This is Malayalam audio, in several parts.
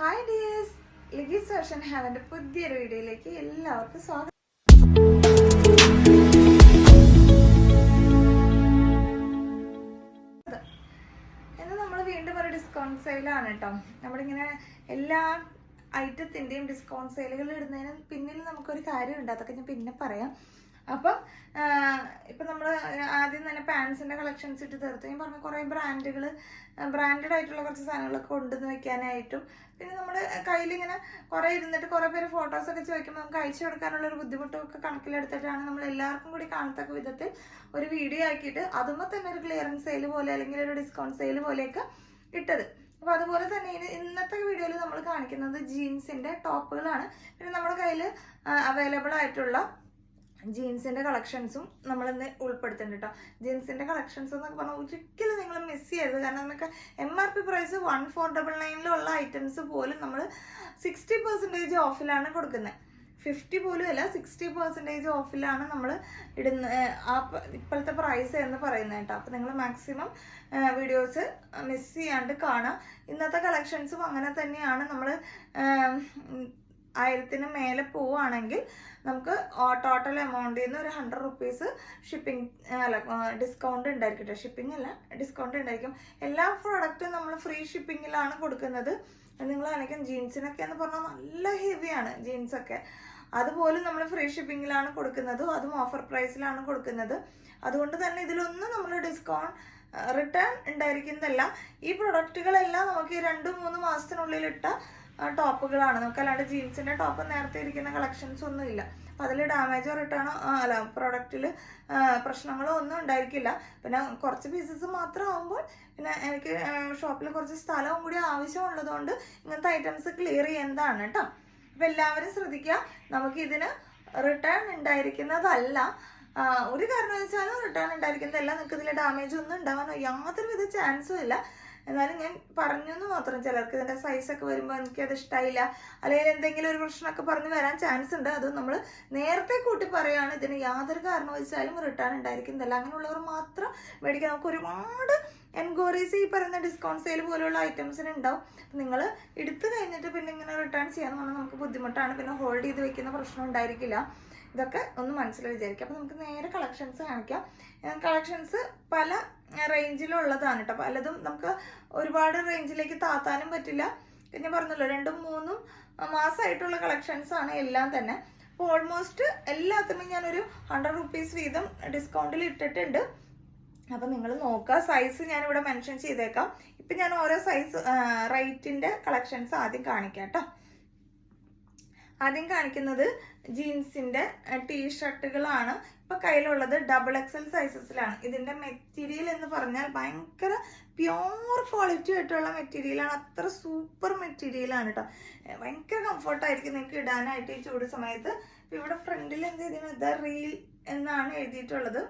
ഹായ് ഡിയേഴ്സ്, ലിഗീസ് ഫാഷൻ ഹാവിൻ്റെ പുതിയൊരു വീഡിയോയിലേക്ക് എല്ലാവർക്കും സ്വാഗതം. ഇന്ന് നമ്മൾ വീണ്ടും ഒരു ഡിസ്കൗണ്ട് സെയിലാണ് കേട്ടോ. നമ്മളിങ്ങനെ എല്ലാ ഐറ്റത്തിൻ്റെയും ഡിസ്കൗണ്ട് സെയിലുകൾ ഇടുന്നതിന് പിന്നിൽ നമുക്കൊരു കാര്യമുണ്ട്, അതൊക്കെ ഞാൻ പിന്നെ പറയാം. അപ്പം ഇപ്പം നമ്മൾ ആദ്യം തന്നെ പാൻസിൻ്റെ കളക്ഷൻസ് ഇട്ട് തീർത്തു. ഞാൻ പറഞ്ഞ കുറേ ബ്രാൻഡഡ് ആയിട്ടുള്ള കുറച്ച് സാധനങ്ങളൊക്കെ കൊണ്ടുവന്ന് വെക്കാനായിട്ടും, പിന്നെ നമ്മൾ കയ്യിലിങ്ങനെ കുറേ ഇരുന്നിട്ട് കുറേ പേര് ഫോട്ടോസൊക്കെ ചോദിക്കുമ്പോൾ നമുക്ക് അയച്ചു കൊടുക്കാനുള്ളൊരു ബുദ്ധിമുട്ടൊക്കെ കണക്കിലെടുത്തിട്ടാണ് നമ്മൾ എല്ലാവർക്കും കൂടി കാണത്തക്ക വിധത്തിൽ ഒരു വീഡിയോ ആക്കിയിട്ട് അതുമ്പോൾ തന്നെ ഒരു ക്ലിയറൻസ് സെയിൽ പോലെ അല്ലെങ്കിൽ ഒരു ഡിസ്കൗണ്ട് സെയിൽ പോലെയൊക്കെ ഇട്ടത്. അപ്പോൾ അതുപോലെ തന്നെ ഇന്നത്തെ വീഡിയോയിൽ നമ്മൾ കാണിക്കുന്നത് ജീൻസിൻ്റെ ടോപ്പുകളാണ്. പിന്നെ നമ്മുടെ കയ്യിൽ അവൈലബിൾ ആയിട്ടുള്ള ജീൻസിൻ്റെ കളക്ഷൻസും നമ്മളിന്ന് ഉൾപ്പെടുത്തുന്നുണ്ട് കേട്ടോ. ജീൻസിൻ്റെ കളക്ഷൻസ് എന്നൊക്കെ പറഞ്ഞാൽ ഒരിക്കലും നിങ്ങൾ മിസ് ചെയ്യരുത്. കാരണം നമുക്ക് MRP പ്രൈസ് 1499 ഐറ്റംസ് പോലും നമ്മൾ 60% ഓഫിലാണ് കൊടുക്കുന്നത്. 50 പോലും അല്ല, 60% ഓഫിലാണ് നമ്മൾ ഇടുന്ന ഇപ്പോഴത്തെ പ്രൈസ് എന്ന് പറയുന്നത് കേട്ടോ. അപ്പോൾ നിങ്ങൾ മാക്സിമം വീഡിയോസ് മിസ് ചെയ്യാണ്ട് കാണാം. ഇന്നത്തെ കളക്ഷൻസും അങ്ങനെ തന്നെയാണ്. നമ്മൾ 1000-ന് മേലെ പോവുകയാണെങ്കിൽ നമുക്ക് ടോട്ടൽ എമൗണ്ടിൽ നിന്ന് ഒരു 100 റുപ്പീസ് ഷിപ്പിംഗ് ഡിസ്കൗണ്ട് ഉണ്ടായിരിക്കും. ഷിപ്പിംഗ് അല്ല, ഡിസ്കൗണ്ട് ഉണ്ടായിരിക്കും. എല്ലാ പ്രോഡക്റ്റും നമ്മൾ ഫ്രീ ഷിപ്പിങ്ങിലാണ് കൊടുക്കുന്നത്. നിങ്ങൾ കാണിക്കും ജീൻസിനൊക്കെ എന്ന് പറഞ്ഞാൽ നല്ല ഹെവിയാണ് ജീൻസൊക്കെ, അതുപോലും നമ്മൾ ഫ്രീ ഷിപ്പിങ്ങിലാണ് കൊടുക്കുന്നത്, അതും ഓഫർ പ്രൈസിലാണ് കൊടുക്കുന്നത്. അതുകൊണ്ട് തന്നെ ഇതിലൊന്നും നമ്മൾ ഡിസ്കൗണ്ട് റിട്ടേൺ ഉണ്ടായിരിക്കുന്നതല്ല. ഈ പ്രൊഡക്റ്റുകളെല്ലാം നമുക്ക് 2-3 മാസത്തിനുള്ളിൽ ഇട്ട ടോപ്പുകളാണ്. നമുക്ക് അല്ലാണ്ട് ജീൻസിൻ്റെ ടോപ്പ് നേരത്തെ ഇരിക്കുന്ന കളക്ഷൻസ് ഒന്നും ഇല്ല. അപ്പം അതിൽ ഡാമേജോ റിട്ടേണോ അല്ല പ്രൊഡക്റ്റിൽ പ്രശ്നങ്ങളോ ഒന്നും ഉണ്ടായിരിക്കില്ല. പിന്നെ കുറച്ച് പീസസ് മാത്രം ആകുമ്പോൾ പിന്നെ എനിക്ക് ഷോപ്പിൽ കുറച്ച് സ്ഥലവും കൂടി ആവശ്യമുള്ളതുകൊണ്ട് ഇങ്ങനത്തെ ഐറ്റംസ് ക്ലിയർ ചെയ്യുന്നതാണ് കേട്ടോ. അപ്പം എല്ലാവരും ശ്രദ്ധിക്കുക, നമുക്കിതിന് റിട്ടേൺ ഉണ്ടായിരിക്കുന്നതല്ല. ഒരു കാരണവശാലും റിട്ടേൺ ഉണ്ടായിരിക്കുന്നതല്ല. നിങ്ങൾക്ക് ഇതിൽ ഡാമേജ് ഒന്നും ഉണ്ടാവാനോ യാതൊരുവിധ ചാൻസും ഇല്ല. എന്നാലും ഞാൻ പറഞ്ഞെന്ന് മാത്രം. ചിലർക്ക് ഇതിൻ്റെ സൈസൊക്കെ വരുമ്പോൾ എനിക്കത് ഇഷ്ടമായില്ല, അല്ലെങ്കിൽ എന്തെങ്കിലും ഒരു പ്രശ്നമൊക്കെ പറഞ്ഞ് വരാൻ ചാൻസ് ഉണ്ട്. അത് നമ്മൾ നേരത്തെ കൂട്ടി പറയുകയാണ്. ഇതിന് യാതൊരു കാരണവശാലും റിട്ടേൺ ഉണ്ടായിരിക്കുന്നതല്ല. അങ്ങനെയുള്ളവർ മാത്രം മേടിക്കാൻ. നമുക്ക് ഒരുപാട് എൻക്വയറീസ് ഈ പറയുന്ന ഡിസ്കൗണ്ട് സെയിൽ പോലെയുള്ള ഐറ്റംസിന് ഉണ്ടാവും. നിങ്ങൾ എടുത്തു കഴിഞ്ഞിട്ട് പിന്നെ ഇങ്ങനെ റിട്ടേൺ ചെയ്യാന്ന് പറഞ്ഞാൽ നമുക്ക് ബുദ്ധിമുട്ടാണ്. പിന്നെ ഹോൾഡ് ചെയ്ത് വെക്കുന്ന പ്രശ്നം ഉണ്ടായിരിക്കില്ല. ഇതൊക്കെ ഒന്ന് മനസ്സിൽ വിചാരിക്കുക. അപ്പോൾ നമുക്ക് നേരെ കളക്ഷൻസ് കാണിക്കാം. കളക്ഷൻസ് പല റേഞ്ചിലുള്ളതാണ് കേട്ടോ. പലതും നമുക്ക് ഒരുപാട് റേഞ്ചിലേക്ക് താത്താനും പറ്റില്ല. പിന്നെ പറഞ്ഞല്ലോ 2-3 മാസമായിട്ടുള്ള കളക്ഷൻസ് ആണ് എല്ലാം തന്നെ. അപ്പോൾ ഓൾമോസ്റ്റ് എല്ലാത്തിനും ഞാനൊരു 100 റുപ്പീസ് വീതം ഡിസ്കൗണ്ടിൽ ഇട്ടിട്ടുണ്ട്. അപ്പം നിങ്ങൾ നോക്കുക. സൈസ് ഞാനിവിടെ മെൻഷൻ ചെയ്തേക്കാം. ഇപ്പം ഞാൻ ഓരോ സൈസ് റേറ്റിൻ്റെ കളക്ഷൻസ് ആദ്യം കാണിക്കാം കേട്ടോ. ആദ്യം കാണിക്കുന്നത് ജീൻസിൻ്റെ ടീഷർട്ടുകളാണ്. ഇപ്പം കയ്യിലുള്ളത് XXL സൈസസിലാണ്. ഇതിൻ്റെ മെറ്റീരിയൽ എന്ന് പറഞ്ഞാൽ ഭയങ്കര പ്യോർ ക്വാളിറ്റി ആയിട്ടുള്ള മെറ്റീരിയലാണ്. അത്ര സൂപ്പർ മെറ്റീരിയലാണ് കേട്ടോ. ഭയങ്കര കംഫർട്ടായിരിക്കും നിങ്ങൾക്ക് ഇടാനായിട്ട് ഈ ചൂട് സമയത്ത്. ഇപ്പം ഇവിടെ ഫ്രണ്ടിൽ എന്ത് ചെയ്തിരുന്നത് ദ റീൽ എന്നാണ് എഴുതിയിട്ടുള്ളത്.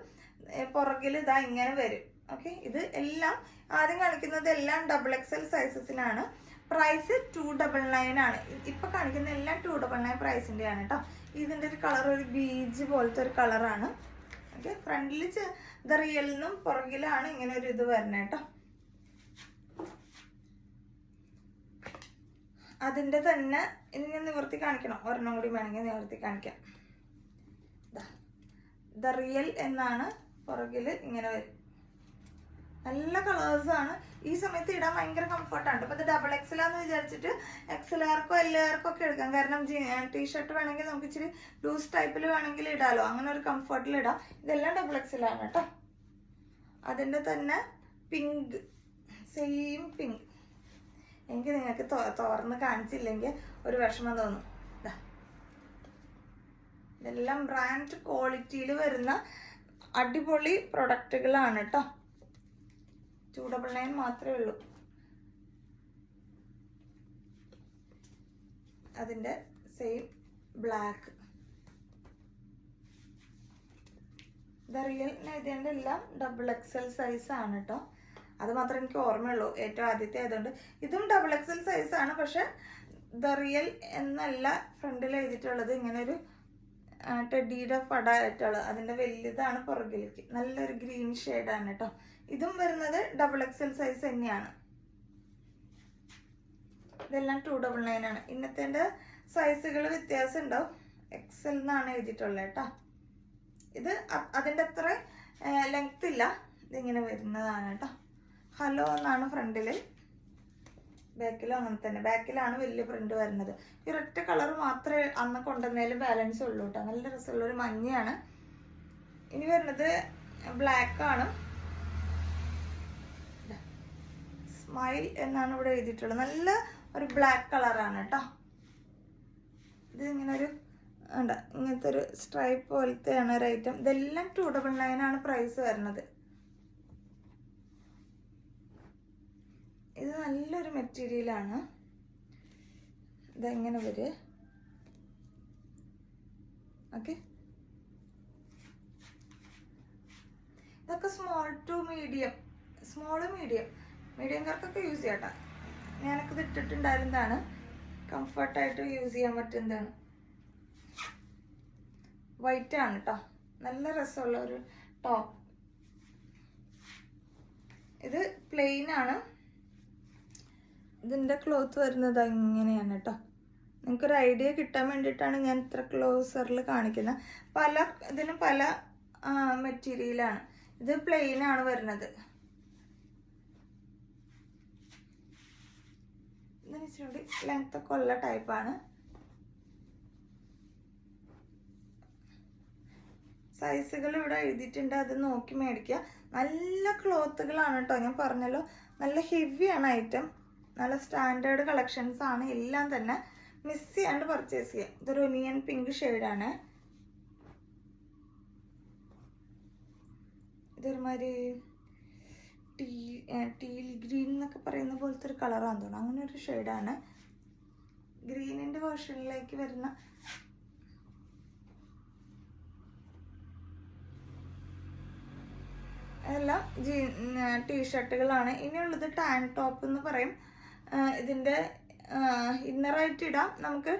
പുറകിൽ ഇതാ ഇങ്ങനെ വരും. ഓക്കെ, ഇത് എല്ലാം ആദ്യം കാണിക്കുന്നത് എല്ലാം XXL സൈസസിലാണ്. പ്രൈസ് 299 ആണ്. ഇപ്പൊ കാണിക്കുന്ന എല്ലാം 299 പ്രൈസിന്റെ ആണ് കേട്ടോ. ഇതിന്റെ ഒരു കളർ ഒരു ബീജ് പോലത്തെ ഒരു കളറാണ്. ഓക്കെ, ഫ്രണ്ടിൽ ദ റിയലിനും പുറകിലാണ് ഇങ്ങനെ ഒരു ഇത് വരുന്നത് കേട്ടോ. അതിന്റെ തന്നെ ഇനി ഞാൻ നിവർത്തി കാണിക്കണം. ഒരെണ്ണം കൂടി വേണമെങ്കിൽ നിവർത്തി കാണിക്കാം. ദ റിയൽ എന്നാണ് പുറകിൽ ഇങ്ങനെ വരും. നല്ല കളേഴ്സാണ്. ഈ സമയത്ത് ഇടാൻ ഭയങ്കര കംഫർട്ടാണ്. അപ്പോൾ ഇത് XXL ആണെന്ന് വിചാരിച്ചിട്ട് XLRക്കോ LRക്കോ ഒക്കെ എടുക്കാം. കാരണം ടീഷർട്ട് വേണമെങ്കിൽ നമുക്ക് ഇച്ചിരി ലൂസ് ടൈപ്പിൽ വേണമെങ്കിൽ ഇടാലോ. അങ്ങനെ ഒരു കംഫർട്ടിൽ ഇടാം. ഇതെല്ലാം XXL ആണ് കേട്ടോ. അതിൻ്റെ തന്നെ പിങ്ക്, സെയിം പിങ്ക്. എനിക്ക് നിങ്ങൾക്ക് തുറന്ന് കാണിച്ചില്ലെങ്കിൽ ഒരു വിഷമം തോന്നും. ഇതെല്ലാം ബ്രാൻഡ് ക്വാളിറ്റിയിൽ വരുന്ന അടിപൊളി പ്രൊഡക്റ്റുകളാണ് കേട്ടോ. 299 മാത്രമേ ഉള്ളൂ. അതിൻ്റെ സെയിം ബ്ലാക്ക്. ദ റിയൽ ഇതിൻ്റെ എല്ലാം XXL സൈസാണ് കേട്ടോ. അത് മാത്രമേ എനിക്ക് ഓർമ്മയുള്ളൂ. ഏറ്റവും ആദ്യത്തെ ആയതുകൊണ്ട് ഇതും XXL സൈസാണ്. പക്ഷെ ദ റിയൽ എന്നല്ല ഫ്രണ്ടിൽ എഴുതിയിട്ടുള്ളത്. ഇങ്ങനൊരു ടെഡിയുടെ പടമായിട്ടുള്ളത്. അതിൻ്റെ വലുതാണ് പുറകിലേക്ക്. നല്ലൊരു ഗ്രീൻ ഷെയ്ഡാണ് കേട്ടോ. ഇതും വരുന്നത് XXL സൈസ് തന്നെയാണ്. ഇതെല്ലാം 299 ആണ്. ഇന്നത്തെ സൈസുകൾ വ്യത്യാസം ഉണ്ടാവും. XL എന്നാണ് എഴുതിയിട്ടുള്ളത് കേട്ടോ. ഇത് അതിൻ്റെ അത്ര ലെങ്ത് ഇല്ല, ഇതിങ്ങനെ വരുന്നതാണ് കേട്ടോ. ഹലോ എന്നാണ് ഫ്രണ്ടിൽ, ബാക്കിലും അങ്ങനെ തന്നെ. ബാക്കിലാണ് വലിയ പ്രിന്റ് വരുന്നത്. ഈ ഒരൊറ്റ കളർ മാത്രമേ അന്ന് കൊണ്ടുവന്നതിൽ ബാലൻസ് ഉള്ളൂ കേട്ടോ. നല്ല രസമുള്ളൊരു മഞ്ഞയാണ്. ഇനി വരുന്നത് ബ്ലാക്ക് ആണ്. സ്മൈൽ എന്നാണ് ഇവിടെ എഴുതിയിട്ടുള്ളത്. നല്ല ഒരു ബ്ലാക്ക് കളറാണ് കേട്ടോ. ഇത് ഇങ്ങനെ ഒരു ഇങ്ങനത്തെ ഒരു സ്ട്രൈപ്പ് പോലത്തെയാണ് ഒരു ഐറ്റം. ഇതെല്ലാം 299 ആണ് പ്രൈസ് വരുന്നത്. ഇത് നല്ലൊരു മെറ്റീരിയലാണ്. ഇതെങ്ങനെ വരും. ഓക്കെ, ഇതൊക്കെ സ്മോൾ ടു മീഡിയം, മീഡിയംകാർക്കൊക്കെ യൂസ് ചെയ്യാം കേട്ടോ. ഞാനൊക്കെ ഇത് ഇട്ടിട്ടുണ്ടായിരുന്നതാണ്. കംഫർട്ടായിട്ട് യൂസ് ചെയ്യാൻ പറ്റുന്നതാണ്. വൈറ്റ് ആണ് കേട്ടോ. നല്ല രസമുള്ള ഒരു ടോപ്പ്. ഇത് പ്ലെയിൻ ആണ്. ഇതിൻ്റെ ക്ലോത്ത് വരുന്നത് ഇങ്ങനെയാണ് കേട്ടോ. നിങ്ങൾക്കൊരു ഐഡിയ കിട്ടാൻ വേണ്ടിയിട്ടാണ് ഞാൻ ഇത്ര ക്ലോസറിൽ കാണിക്കുന്നത്. ഇതിനും പല മെറ്റീരിയലാണ്. ഇത് പ്ലെയിൻ ആണ് വരുന്നത്. ഇതിന് ഇച്ചിരി ലെങ്ത് ഒക്കെ ഉള്ള ടൈപ്പാണ്. സൈസുകൾ ഇവിടെ എഴുതിയിട്ടുണ്ട്, അത് നോക്കി മേടിക്കുക. നല്ല ക്ലോത്തുകളാണ് കേട്ടോ. ഞാൻ പറഞ്ഞല്ലോ, നല്ല ഹെവിയാണ് ഐറ്റം. നല്ല സ്റ്റാൻഡേർഡ് കളക്ഷൻസ് ആണ് എല്ലാം തന്നെ. മിസ് ചെയ്യാണ്ട് പർച്ചേസ് ചെയ്യാം. ഇതൊരു ഒനിയൻ പിങ്ക് ഷെയ്ഡാണ്. ഇതൊരുമാതിരി ടീൽ ഗ്രീൻ എന്നൊക്കെ പറയുന്ന പോലത്തെ ഒരു കളറാന്ന് തോന്നുന്നു. അങ്ങനെ ഒരു ഷെയ്ഡാണ്. ഗ്രീനിൻ്റെ വേർഷനിലേക്ക് വരുന്ന എല്ലാം ടീഷർട്ടുകളാണ്. ഇനിയുള്ളത് ടാൻ ടോപ്പ് എന്ന് പറയും. ഇതിൻ്റെ ഇന്നറായിട്ട് ഇടാം. നമുക്ക്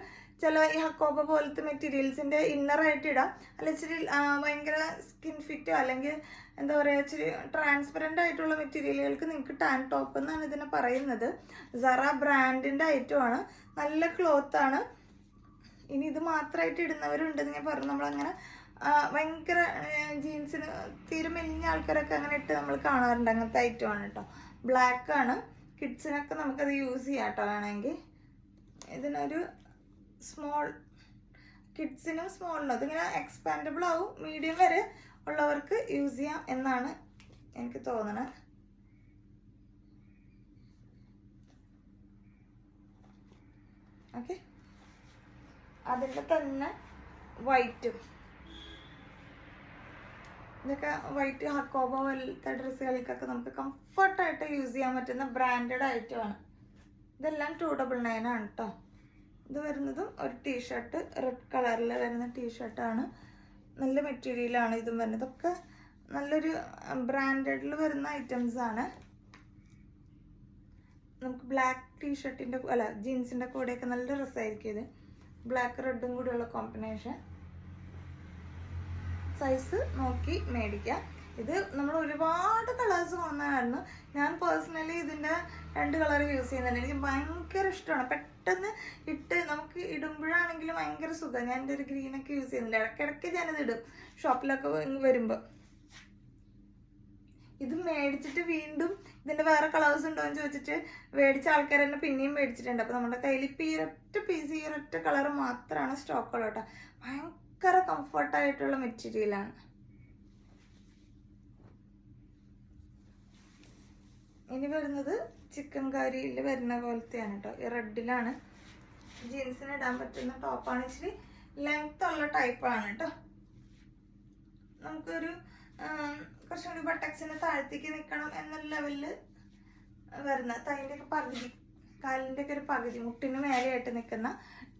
ചില ഈ ഹക്കോബ പോലത്തെ മെറ്റീരിയൽസിൻ്റെ ഇന്നറായിട്ട് ഇടാം. അല്ല ഇച്ചിരി ഭയങ്കര സ്കിൻ ഫിറ്റോ അല്ലെങ്കിൽ എന്താ പറയുക ഇച്ചിരി ട്രാൻസ്പെറൻ്റ് ആയിട്ടുള്ള മെറ്റീരിയലുകൾക്ക് നിങ്ങൾക്ക് ടാൻ ടോപ്പ് എന്നാണ് ഇതിനെ പറയുന്നത്. സറ ബ്രാൻഡിൻ്റെ ഐറ്റമാണ്. നല്ല ക്ലോത്താണ്. ഇനി ഇത് മാത്രമായിട്ട് ഇടുന്നവരുണ്ടെന്ന് ഞാൻ പറഞ്ഞു. നമ്മളങ്ങനെ ഭയങ്കര ജീൻസിന് തീരെ മെലിഞ്ഞ ആൾക്കാരൊക്കെ അങ്ങനെ ഇട്ട് നമ്മൾ കാണാറുണ്ട്. അങ്ങനത്തെ ഐറ്റമാണ് കേട്ടോ. ബ്ലാക്ക് ആണ്. കിഡ്സിനൊക്കെ നമുക്കത് യൂസ് ചെയ്യാം കേട്ടോ വേണമെങ്കിൽ. ഇതിനൊരു സ്മോൾ, കിഡ്സിനും സ്മോളിനും അതിങ്ങനെ എക്സ്പാൻഡബിൾ ആവും. മീഡിയം വരെ ഉള്ളവർക്ക് യൂസ് ചെയ്യാം എന്നാണ് എനിക്ക് തോന്നുന്നത്. ഓക്കെ, അതിൻ്റെ തന്നെ വൈറ്റും. ഇതൊക്കെ വൈറ്റ് ഹക്കോബ പോലത്തെ ഡ്രസ്സുകൾക്കൊക്കെ നമുക്ക് കംഫർട്ടായിട്ട് യൂസ് ചെയ്യാൻ പറ്റുന്ന ബ്രാൻഡഡ് ഐറ്റമാണ്. ഇതെല്ലാം 299 ആണ് കേട്ടോ. ഇത് വരുന്നതും ഒരു ടീഷർട്ട്, റെഡ് കളറിൽ വരുന്ന ടീഷർട്ടാണ്. നല്ല മെറ്റീരിയലാണ് ഇതും വരുന്നത്. ഇതൊക്കെ നല്ലൊരു ബ്രാൻഡഡിൽ വരുന്ന ഐറ്റംസ് ആണ്. നമുക്ക് ബ്ലാക്ക് ടീഷർട്ടിൻ്റെ അല്ല ജീൻസിൻ്റെ കൂടെയൊക്കെ നല്ല രസമായിരിക്കും ഇത്. ബ്ലാക്ക് റെഡും കൂടെയുള്ള കോമ്പിനേഷൻ. സൈസ് നോക്കി മേടിക്കാം. ഇത് നമ്മൾ ഒരുപാട് കളേഴ്സ് കൊണ്ടുവന്നായിരുന്നു. ഞാൻ പേഴ്സണലി ഇതിൻ്റെ 2 കളർ യൂസ് ചെയ്യുന്നുണ്ട്. എനിക്ക് ഭയങ്കര ഇഷ്ടമാണ്. പെട്ടെന്ന് ഇട്ട് നമുക്ക് ഇടുമ്പോഴാണെങ്കിലും ഭയങ്കര സുഖം. ഞാൻ എൻ്റെ ഒരു ഗ്രീനൊക്കെ യൂസ് ചെയ്യുന്നില്ല. ഇടയ്ക്കിടയ്ക്ക് ഞാനിത് ഇടും ഷോപ്പിലൊക്കെ വരുമ്പോൾ. ഇത് മേടിച്ചിട്ട് വീണ്ടും ഇതിൻ്റെ വേറെ കളേഴ്സ് ഉണ്ടോ എന്ന് ചോദിച്ചിട്ട് മേടിച്ച ആൾക്കാർ തന്നെ പിന്നെയും മേടിച്ചിട്ടുണ്ട്. അപ്പോൾ നമ്മുടെ കയ്യിൽ ഇപ്പോൾ ഈ ഒരൊറ്റ പീസ്, ഈ ഒരൊറ്റ കളർ മാത്രമാണ് സ്റ്റോക്കുള്ളൂ കേട്ടോ. ഭയങ്കര കംഫർട്ടായിട്ടുള്ള മെറ്റീരിയലാണ്. ഇനി വരുന്നത് ചിക്കൻ കറിയിൽ വരുന്ന പോലത്തെയാണ് കേട്ടോ. ഈ റെഡിലാണ്. ജീൻസിന് ഇടാൻ പറ്റുന്ന ടോപ്പാണ്. ഇച്ചിരി ലെങ്ത് ഉള്ള ടൈപ്പാണ് കേട്ടോ. നമുക്കൊരു കുറച്ചുകൂടി ബട്ടക്സിന് താഴത്തേക്ക് നിൽക്കണം എന്നൊരു ലെവലിൽ വരുന്ന തൈൻ്റെ ഒക്കെ പകുതി, കാലിൻ്റെ ഒക്കെ ഒരു പകുതി, മുട്ടിന് മേലെയായിട്ട് നിൽക്കുന്ന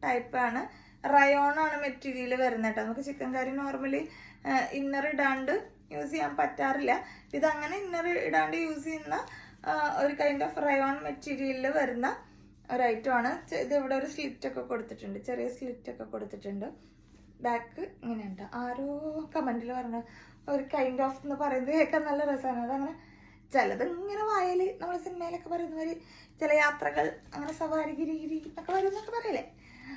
ടൈപ്പാണ്. റയോണാണ് മെറ്റീരിയൽ വരുന്നത് കേട്ടോ. നമുക്ക് ചിക്കൻ കറി നോർമലി ഇന്നർ ഇടാണ്ട് യൂസ് ചെയ്യാൻ പറ്റാറില്ല. ഇതങ്ങനെ ഇന്നർ ഇടാണ്ട് യൂസ് ചെയ്യുന്ന ഒരു കൈൻഡ് ഓഫ് റയോൺ മെറ്റീരിയലിൽ വരുന്ന ഒരു ഐറ്റമാണ്. ഇത് ഇവിടെ ഒരു സ്ലിറ്റൊക്കെ കൊടുത്തിട്ടുണ്ട്, ചെറിയ സ്ലിറ്റൊക്കെ കൊടുത്തിട്ടുണ്ട്. ബാക്ക് ഇങ്ങനെയുണ്ട്. ആരോ കമൻറ്റിൽ പറഞ്ഞ ഒരു കൈൻഡ് ഓഫ് എന്ന് പറയുന്നത് കേൾക്കാൻ നല്ല രസമാണ്. അതങ്ങനെ ചിലത് ഇങ്ങനെ വായല് നമ്മൾ സിനിമയിലൊക്കെ പറയുന്നവര് ചില യാത്രകൾ അങ്ങനെ സവാരി ഗിരിഗിരി എന്നൊക്കെ വരും എന്നൊക്കെ പറയില്ലേ,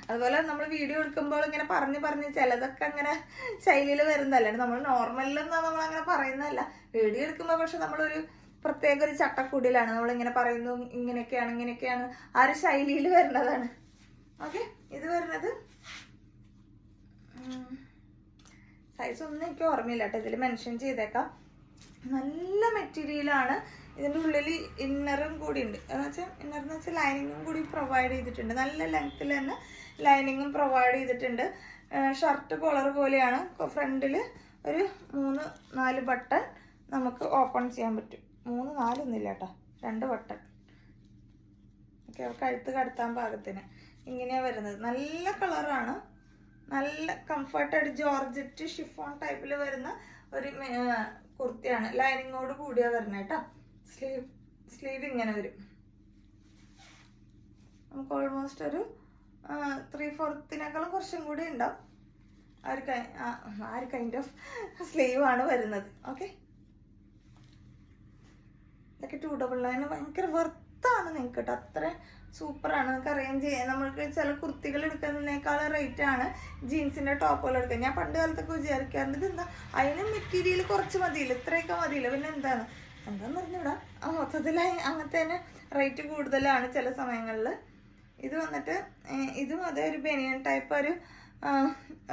അതുപോലെ നമ്മൾ വീഡിയോ എടുക്കുമ്പോൾ ഇങ്ങനെ പറഞ്ഞ് ചിലതൊക്കെ അങ്ങനെ ശൈലിയിൽ വരുന്നതല്ലേ. നമ്മൾ നോർമലിലൊന്നും നമ്മൾ അങ്ങനെ പറയുന്നതല്ല. വീഡിയോ എടുക്കുമ്പോൾ പക്ഷെ നമ്മളൊരു പ്രത്യേക ഒരു ചട്ടക്കൂടിലാണ് നമ്മളിങ്ങനെ പറയുന്നു, ഇങ്ങനെയൊക്കെയാണ് ആ ഒരു ശൈലിയിൽ വരുന്നതാണ്. ഓക്കെ, ഇത് വരുന്നത് സൈസ് ഒന്നും എനിക്ക് ഓർമ്മയില്ല കേട്ടോ, ഇതിൽ മെൻഷൻ ചെയ്തേക്കാം. നല്ല മെറ്റീരിയലാണ്. ഇതിൻ്റെ ഉള്ളിൽ ഇന്നറും കൂടി ഉണ്ട്, ഇന്നറെന്ന് വെച്ചാൽ ലൈനിങ്ങും കൂടി പ്രൊവൈഡ് ചെയ്തിട്ടുണ്ട്. നല്ല ലെങ്ത്തിൽ തന്നെ ലൈനിങ്ങും പ്രൊവൈഡ് ചെയ്തിട്ടുണ്ട്. ഷർട്ട് കോളർ പോലെയാണ്. ഫ്രണ്ടിൽ ഒരു 3-4 ബട്ടൺ നമുക്ക് ഓപ്പൺ ചെയ്യാൻ പറ്റും. 3-4 ഒന്നുമില്ല കേട്ടോ, 2 ബട്ടൺ. ഓക്കെ, കഴുത്ത് കടത്താൻ പാകത്തിന് ഇങ്ങനെയാണ് വരുന്നത്. നല്ല കളറാണ്, നല്ല കംഫർട്ടായിട്ട് ജോർജറ്റ് ഷിഫോൺ ടൈപ്പിൽ വരുന്ന ഒരു കുർത്തിയാണ്. ലൈനിങ്ങോട് കൂടിയാ വരുന്നത് കേട്ടോ. സ്ലീവ് ഇങ്ങനെ വരും. നമുക്ക് ഓൾമോസ്റ്റ് ഒരു 3/4 കുറച്ചും കൂടി ഉണ്ടാവും. ആ ഒരു കൈൻഡ് ഓഫ് സ്ലീവ് ആണ് വരുന്നത്. ഓക്കെ, ഇതൊക്കെ 299 ഭയങ്കര വെർത്താണ് നിങ്ങൾക്ക് കേട്ടോ. അത്ര സൂപ്പറാണ്. നിങ്ങൾക്ക് അറേഞ്ച് ചെയ്യാൻ നമ്മൾക്ക് ചില കുർത്തികൾ എടുക്കുന്നതിനേക്കാളും റേറ്റ് ആണ് ജീൻസിന്റെ ടോപ്പുകൾ എടുക്കുക. ഞാൻ പണ്ട് കാലത്തൊക്കെ വിചാരിക്കാറുണ്ട് ഇതെന്താ അതിന് മെറ്റീരിയൽ കുറച്ച് മതിയില്ല, ഇത്രയൊക്കെ മതിയില്ല, പിന്നെ എന്താന്ന് പറഞ്ഞൂടാ. മൊത്തത്തിൽ അങ്ങനത്തെ തന്നെ റേറ്റ് കൂടുതലാണ് ചില സമയങ്ങളിൽ. ഇത് വന്നിട്ട് ഇതും അതേ ഒരു ബനിയൻ ടൈപ്പ്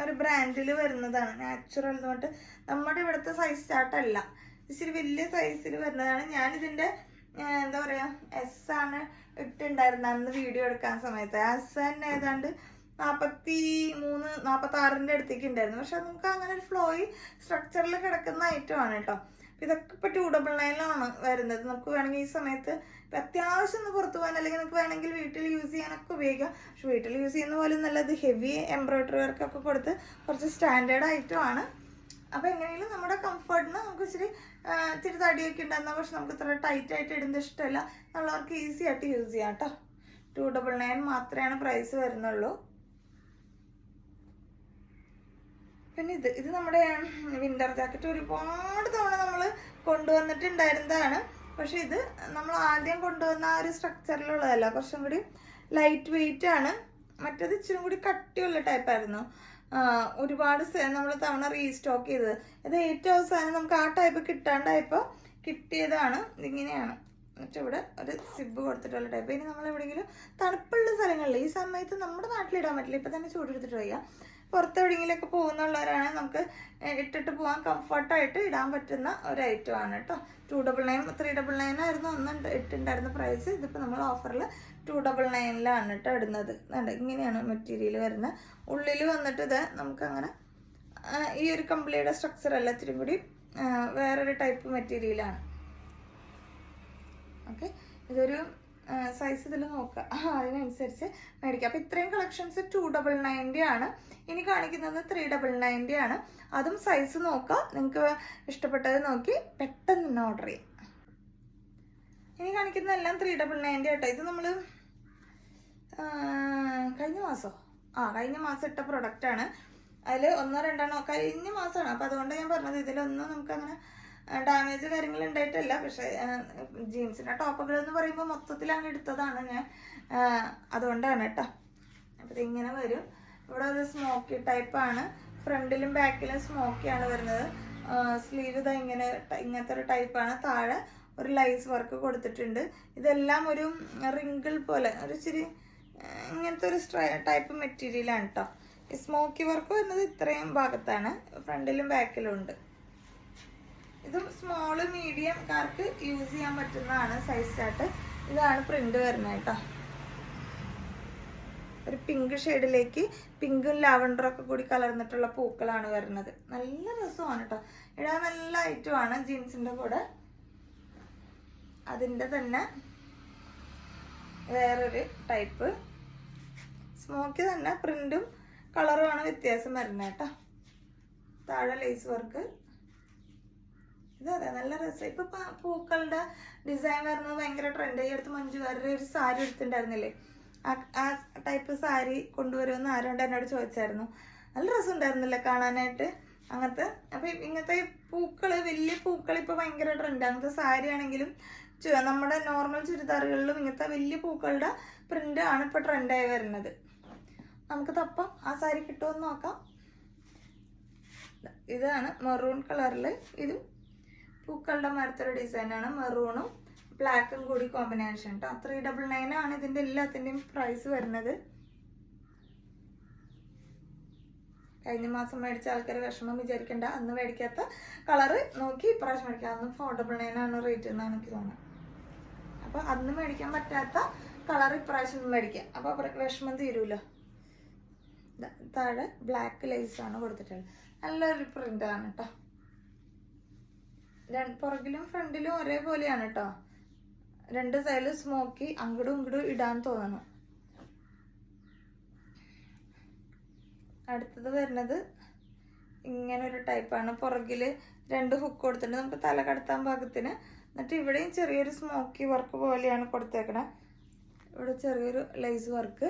ഒരു ബ്രാൻഡിൽ വരുന്നതാണ്. നാച്ചുറൽ എന്ന് പറഞ്ഞിട്ട് നമ്മുടെ ഇവിടുത്തെ സൈസ് ചാർട്ടല്ല, ഇച്ചിരി വലിയ സൈസിൽ വരുന്നതാണ്. ഞാനിതിൻ്റെ എന്താ പറയുക എസ് ആണ് ഇട്ടുണ്ടായിരുന്നത് അന്ന് വീഡിയോ എടുക്കാൻ സമയത്ത്. എസ് തന്നെ ഏതാണ്ട് 43-46 അടുത്തേക്ക് ഉണ്ടായിരുന്നു. പക്ഷെ നമുക്ക് അങ്ങനെ ഒരു ഫ്ലോയി സ്ട്രക്ചറിൽ കിടക്കുന്ന ഐറ്റം ആണ് കേട്ടോ. ഇതൊക്കെ ഇപ്പോൾ 299 വരുന്നത്. നമുക്ക് വേണമെങ്കിൽ ഈ സമയത്ത് ഇപ്പം അത്യാവശ്യം ഒന്ന് പുറത്തു പോകാൻ അല്ലെങ്കിൽ നമുക്ക് വേണമെങ്കിൽ വീട്ടിൽ യൂസ് ചെയ്യാനൊക്കെ ഉപയോഗിക്കാം. പക്ഷെ വീട്ടിൽ യൂസ് ചെയ്യുന്ന പോലെ നല്ലത് ഹെവി എംബ്രോയിഡറി വർക്കൊക്കെ കൊടുത്ത് കുറച്ച് സ്റ്റാൻഡേർഡ് ഐറ്റം ആണ്. അപ്പോൾ എങ്ങനെയെങ്കിലും നമ്മുടെ കംഫർട്ടിന് നമുക്ക് ഇച്ചിരി തടിയൊക്കെ ഉണ്ടാകുന്ന, പക്ഷെ നമുക്ക് ഇത്ര ടൈറ്റ് ആയിട്ട് ഇടുന്നത് ഇഷ്ടമല്ല, നമ്മളവർക്ക് ഈസി ആയിട്ട് യൂസ് ചെയ്യാം കേട്ടോ. 299 മാത്രമേ പ്രൈസ് വരുന്നുള്ളൂ. പിന്നെ ഇത് നമ്മുടെ വിന്റർ ജാക്കറ്റ് ഒരുപാട് തവണ നമ്മൾ കൊണ്ടുവന്നിട്ടുണ്ടായിരുന്നതാണ്. പക്ഷെ ഇത് നമ്മൾ ആദ്യം കൊണ്ടുവന്ന ആ ഒരു സ്ട്രക്ചറിലുള്ളതല്ല, കുറച്ചും കൂടി ലൈറ്റ് വെയിറ്റ് ആണ്. മറ്റേത് ഇച്ചിരി കൂടി കട്ടിയുള്ള ടൈപ്പായിരുന്നു. ഒരുപാട് നമ്മൾ തവണ റീസ്റ്റോക്ക് ചെയ്തത്. ഇത് ഏറ്റവും അവസാനം നമുക്ക് ആ ടൈപ്പ് കിട്ടാണ്ടായപ്പോൾ കിട്ടിയതാണ്. ഇതിങ്ങനെയാണ്. എന്നിട്ട് ഇവിടെ ഒരു സിബ് കൊടുത്തിട്ടുള്ള ടൈപ്പ്. ഇനി നമ്മൾ എവിടെയെങ്കിലും തണുപ്പുള്ള സ്ഥലങ്ങളിൽ ഈ സമയത്ത് നമ്മുടെ നാട്ടിലിടാൻ പറ്റില്ല, ഇപ്പം തന്നെ ചൂടെടുത്തിട്ട് വയ്യ. പുറത്തെവിടെയെങ്കിലൊക്കെ പോകുന്നുള്ളവരാണ് നമുക്ക് ഇട്ടിട്ട് പോകാൻ കംഫർട്ടായിട്ട് ഇടാൻ പറ്റുന്ന ഒരു ഐറ്റം ആണ് കേട്ടോ. 299 399 ആയിരുന്നു അന്ന് ഇട്ടുണ്ടായിരുന്ന പ്രൈസ്. ഇതിപ്പോൾ നമ്മൾ ഓഫറിൽ 299 കേട്ടോ ഇടുന്നത്. ഇങ്ങനെയാണ് മെറ്റീരിയൽ വരുന്നത്. ഉള്ളിൽ വന്നിട്ട് ഇത് നമുക്കങ്ങനെ ഈ ഒരു കമ്പിളിയുടെ സ്ട്രക്ചർ അല്ല, ഇത്തിരി കൂടി വേറൊരു ടൈപ്പ് മെറ്റീരിയലാണ്. ഓക്കെ, ഇതൊരു സൈസ് ഇതിൽ നോക്കുക, അതിനനുസരിച്ച് മേടിക്കാം. അപ്പോൾ ഇത്രയും കളക്ഷൻസ് 299 ആണ്. ഇനി കാണിക്കുന്നത് 399 ആണ്. അതും സൈസ് നോക്കുക, നിങ്ങൾക്ക് ഇഷ്ടപ്പെട്ടത് നോക്കി പെട്ടെന്ന് തന്നെ ഓർഡർ ചെയ്യാം. ഇനി കാണിക്കുന്നതെല്ലാം 399 കേട്ടോ. ഇത് നമ്മൾ കഴിഞ്ഞ മാസം ഇട്ട പ്രൊഡക്റ്റാണ്. അതിൽ 1-2 കഴിഞ്ഞ മാസമാണ്. അപ്പോൾ അതുകൊണ്ട് ഞാൻ പറഞ്ഞത് ഇതിലൊന്നും നമുക്കങ്ങനെ ഡാമേജ് കാര്യങ്ങൾ ഉണ്ടായിട്ടല്ല. പക്ഷേ ജീൻസിൻ്റെ ടോപ്പുകൾ എന്ന് പറയുമ്പോൾ മൊത്തത്തിൽ അങ്ങ് എടുത്തതാണ് ഞാൻ, അതുകൊണ്ടാണ് കേട്ടോ. അപ്പോൾ ഇതിങ്ങനെ വരും. ഇവിടെ ഒരു സ്മോക്കി ടൈപ്പാണ്, ഫ്രണ്ടിലും ബാക്കിലും സ്മോക്കിയാണ് വരുന്നത്. സ്ലീവ് ഇതാ ഇങ്ങനത്തെ ഒരു ടൈപ്പാണ്. താഴെ ഒരു ലൈസ് വർക്ക് കൊടുത്തിട്ടുണ്ട്. ഇതെല്ലാം ഒരു റിങ്കിൾ പോലെ ഒരു ഇച്ചിരി ഇങ്ങനത്തെ ഒരു ടൈപ്പ് മെറ്റീരിയലാണ് കേട്ടോ. ഈ സ്മോക്കി വർക്ക് വരുന്നത് ഇത്രയും ഭാഗത്താണ്, ഫ്രണ്ടിലും ബാക്കിലും ഉണ്ട്. ഇതും സ്മോള് മീഡിയംകാർക്ക് യൂസ് ചെയ്യാൻ പറ്റുന്നതാണ് സൈസ് ചാർട്ട്. ഇതാണ് പ്രിന്റ് വരുന്നത് കേട്ടോ. ഒരു പിങ്ക് ഷെയ്ഡിലേക്ക് പിങ്കും ലാവൻഡറും ഒക്കെ കൂടി കലർന്നിട്ടുള്ള പൂക്കളാണ് വരുന്നത്. നല്ല രസമാണ് കേട്ടോ, ഇടാൻ നല്ല ഐറ്റമാണ് ജീൻസിൻ്റെ കൂടെ. അതിൻ്റെ തന്നെ വേറൊരു ടൈപ്പ് സ്മോക്കി തന്നെ പ്രിന്റും കളറുമാണ് വ്യത്യാസം വരുന്നത് കേട്ടോ. താഴെ ലേസ് വർക്ക്. ഇതതെ നല്ല രസം. ഇപ്പൊ പൂക്കളുടെ ഡിസൈൻ വരുന്നത് ഭയങ്കര ട്രെൻഡ്. ഈ അടുത്ത് മഞ്ജുവാരുടെ ഒരു സാരി എടുത്തിട്ടുണ്ടായിരുന്നില്ലേ, ആ ടൈപ്പ് സാരി കൊണ്ടുവരുമെന്ന് ആരോണ്ട് എന്നോട് ചോദിച്ചായിരുന്നു. നല്ല രസം ഉണ്ടായിരുന്നില്ലേ കാണാനായിട്ട്. അങ്ങനത്തെ. അപ്പം ഇങ്ങനത്തെ പൂക്കള്, വലിയ പൂക്കൾ ഇപ്പോൾ ഭയങ്കര ട്രെൻഡ്. അങ്ങനത്തെ സാരി ആണെങ്കിലും നമ്മുടെ നോർമൽ ചുരിദാറുകളിലും ഇങ്ങനത്തെ വലിയ പൂക്കളുടെ പ്രിന്റ് ആണ് ഇപ്പോൾ ട്രെൻഡായി വരുന്നത്. നമുക്ക് തപ്പം ആ സാരി കിട്ടുമെന്ന് നോക്കാം. ഇതാണ് മെറൂൺ കളറിൽ, ഇതും പൂക്കളുടെ മരത്തൊരു ഡിസൈനാണ്. മെറൂണും ബ്ലാക്കും കൂടി കോമ്പിനേഷൻ കേട്ടോ. 399 ആണ് ഇതിൻ്റെ എല്ലാത്തിൻ്റെയും പ്രൈസ് വരുന്നത്. കഴിഞ്ഞ മാസം മേടിച്ച ആൾക്കാർ വിഷമം വിചാരിക്കേണ്ട, അന്ന് മേടിക്കാത്ത കളറ് നോക്കി ഇപ്രാവശ്യം മേടിക്കാം. അന്ന് 499 ആണ് റേറ്റ് എന്നാണ് എനിക്ക് തോന്നുന്നത്. അപ്പോൾ അന്ന് മേടിക്കാൻ പറ്റാത്ത കളർ ഇപ്രാവശ്യം മേടിക്കാം. അപ്പോൾ വിഷമം തീരൂല. താഴെ ബ്ലാക്ക് ലേസാണ് കൊടുത്തിട്ടുള്ളത്. നല്ലൊരു പ്രിൻ്റാണ് കേട്ടോ. പുറകിലും ഫ്രണ്ടിലും ഒരേപോലെയാണ് കേട്ടോ. 2 സൈഡിലും സ്മോക്കി, അങ്ങടും ഇങ്ങടും ഇടാൻ തോന്നണം. അടുത്തത് വരുന്നത് ഇങ്ങനൊരു ടൈപ്പാണ്. പുറകിൽ 2 ഹുക്ക് കൊടുത്തിട്ടുണ്ട് നമുക്ക് തല കടത്താൻ പാകത്തിന്. എന്നിട്ട് ഇവിടെയും ചെറിയൊരു സ്മോക്കി വർക്ക് പോലെയാണ് കൊടുത്തേക്കണേ. ഇവിടെ ചെറിയൊരു ലേസ് വർക്ക്,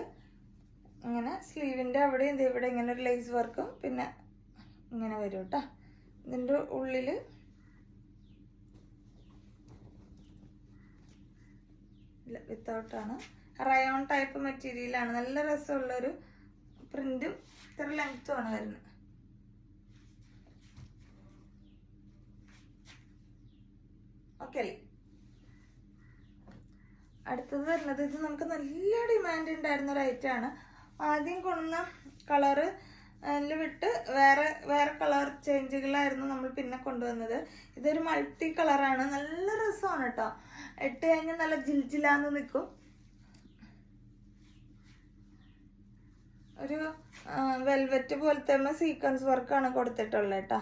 ഇങ്ങനെ സ്ലീവിൻ്റെ അവിടെയും ഇവിടെ ഇങ്ങനെ ഒരു ലേസ് വർക്കും പിന്നെ ഇങ്ങനെ വരും കേട്ടോ. ഇതിൻ്റെ ഉള്ളിൽ വിത്തൗട്ടാണ്. റയോൺ ടൈപ്പ് മെറ്റീരിയലാണ്. നല്ല രസമുള്ളൊരു പ്രിന്റും ഇത്ര ലെങ്ത്തുമാണ് വരുന്നത്. ഓക്കെ അല്ലേ? അടുത്തത് വരുന്നത്, ഇത് നമുക്ക് നല്ല ഡിമാൻഡ് ഉണ്ടായിരുന്ന ഒരു ഐറ്റമാണ്. ആദ്യം കൊണ്ടുവന്ന കളറ് വിട്ട് വേറെ കളർ ചേഞ്ചുകളായിരുന്നു നമ്മൾ പിന്നെ കൊണ്ടുവന്നത്. ഇതൊരു മൾട്ടി കളറാണ്. നല്ല രസമാണ് കേട്ടോ. ഇട്ട് കഴിഞ്ഞാൽ നല്ല ജിൽജിലാന്ന് നിൽക്കും. ഒരു വെൽവെറ്റ് പോലത്തെ സീക്വൻസ് വർക്കാണ് കൊടുത്തിട്ടുള്ളത് കേട്ടോ.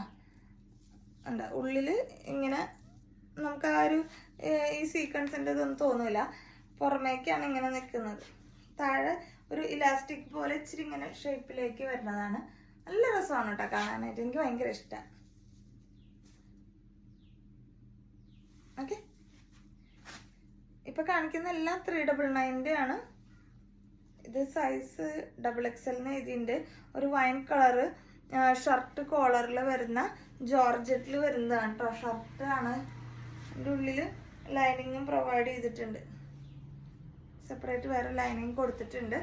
ഉണ്ട് ഉള്ളിൽ ഇങ്ങനെ നമുക്ക് ആ ഒരു ഈ സീക്വൻസിൻ്റെ ഇതൊന്നും തോന്നില്ല. പുറമേക്കാണ് ഇങ്ങനെ നിൽക്കുന്നത്. താഴെ ഒരു ഇലാസ്റ്റിക് പോലെ ഇച്ചിരി ഇങ്ങനെ ഷേപ്പിലേക്ക് വരുന്നതാണ്. നല്ല രസമാണ് കേട്ടോ കാണാനായിട്ട്. എനിക്ക് ഭയങ്കര ഇഷ്ടമാണ്. ഓക്കെ, ഇപ്പം കാണിക്കുന്ന എല്ലാം 399 ആണ്. ഇത് സൈസ് XXL ഇതിൻ്റെ ഒരു വൈൻ കളറ് ഷർട്ട് കോളറിൽ വരുന്ന ജോർജറ്റിൽ വരുന്നതാണ് കേട്ടോ. ഷർട്ടാണ്. അതിൻ്റെ ഉള്ളിൽ ലൈനിങ്ങും പ്രൊവൈഡ് ചെയ്തിട്ടുണ്ട്. സെപ്പറേറ്റ് വേറെ ലൈനിങ് കൊടുത്തിട്ടുണ്ട്.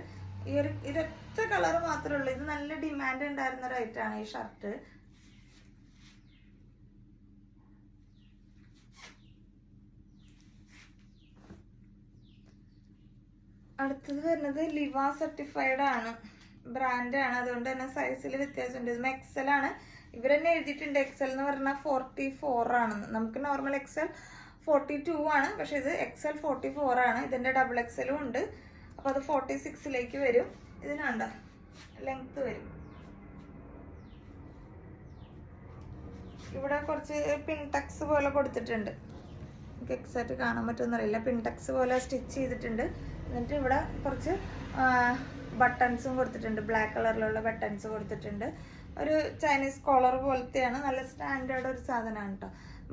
ഈ ഒരൊറ്റ കളർ മാത്രമേ ഉള്ളൂ. ഇത് നല്ല ഡിമാൻഡ് ഉണ്ടായിരുന്ന ഒരു ഐറ്റാണ് ഈ ഷർട്ട്. അടുത്തത് വരുന്നത് ലിവ സർട്ടിഫൈഡ് ആണ്, ബ്രാൻഡാണ്. അതുകൊണ്ട് തന്നെ സൈസിൽ വ്യത്യാസമുണ്ട്. ഇത് XL ആണ്. ഇവർ തന്നെ എഴുതിയിട്ടുണ്ട് XL എന്ന് പറഞ്ഞാൽ 44 ആണെന്ന്. നമുക്ക് നോർമൽ XL 42 ആണ്, പക്ഷെ ഇത് XL 44 ആണ്. ഇതിൻ്റെ XXL ഉണ്ട്. അപ്പോൾ അത് 46ലേക്ക് വരും. ഇതിനുണ്ട് ലെങ്ത് വരും. ഇവിടെ കുറച്ച് പിൻടക്സ് പോലെ കൊടുത്തിട്ടുണ്ട്. എനിക്ക് എക്സാക്റ്റ് കാണാൻ പറ്റുമെന്നറിയില്ല. പിൻടക്സ് പോലെ സ്റ്റിച്ച് ചെയ്തിട്ടുണ്ട്. എന്നിട്ട് ഇവിടെ കുറച്ച് ബട്ടൺസും കൊടുത്തിട്ടുണ്ട്. ബ്ലാക്ക് കളറിലുള്ള ബട്ടൺസ് കൊടുത്തിട്ടുണ്ട്. ഒരു ചൈനീസ് കോളർ പോലത്തെയാണ്. നല്ല സ്റ്റാൻഡേർഡ് ഒരു സാധനമാണ് കേട്ടോ.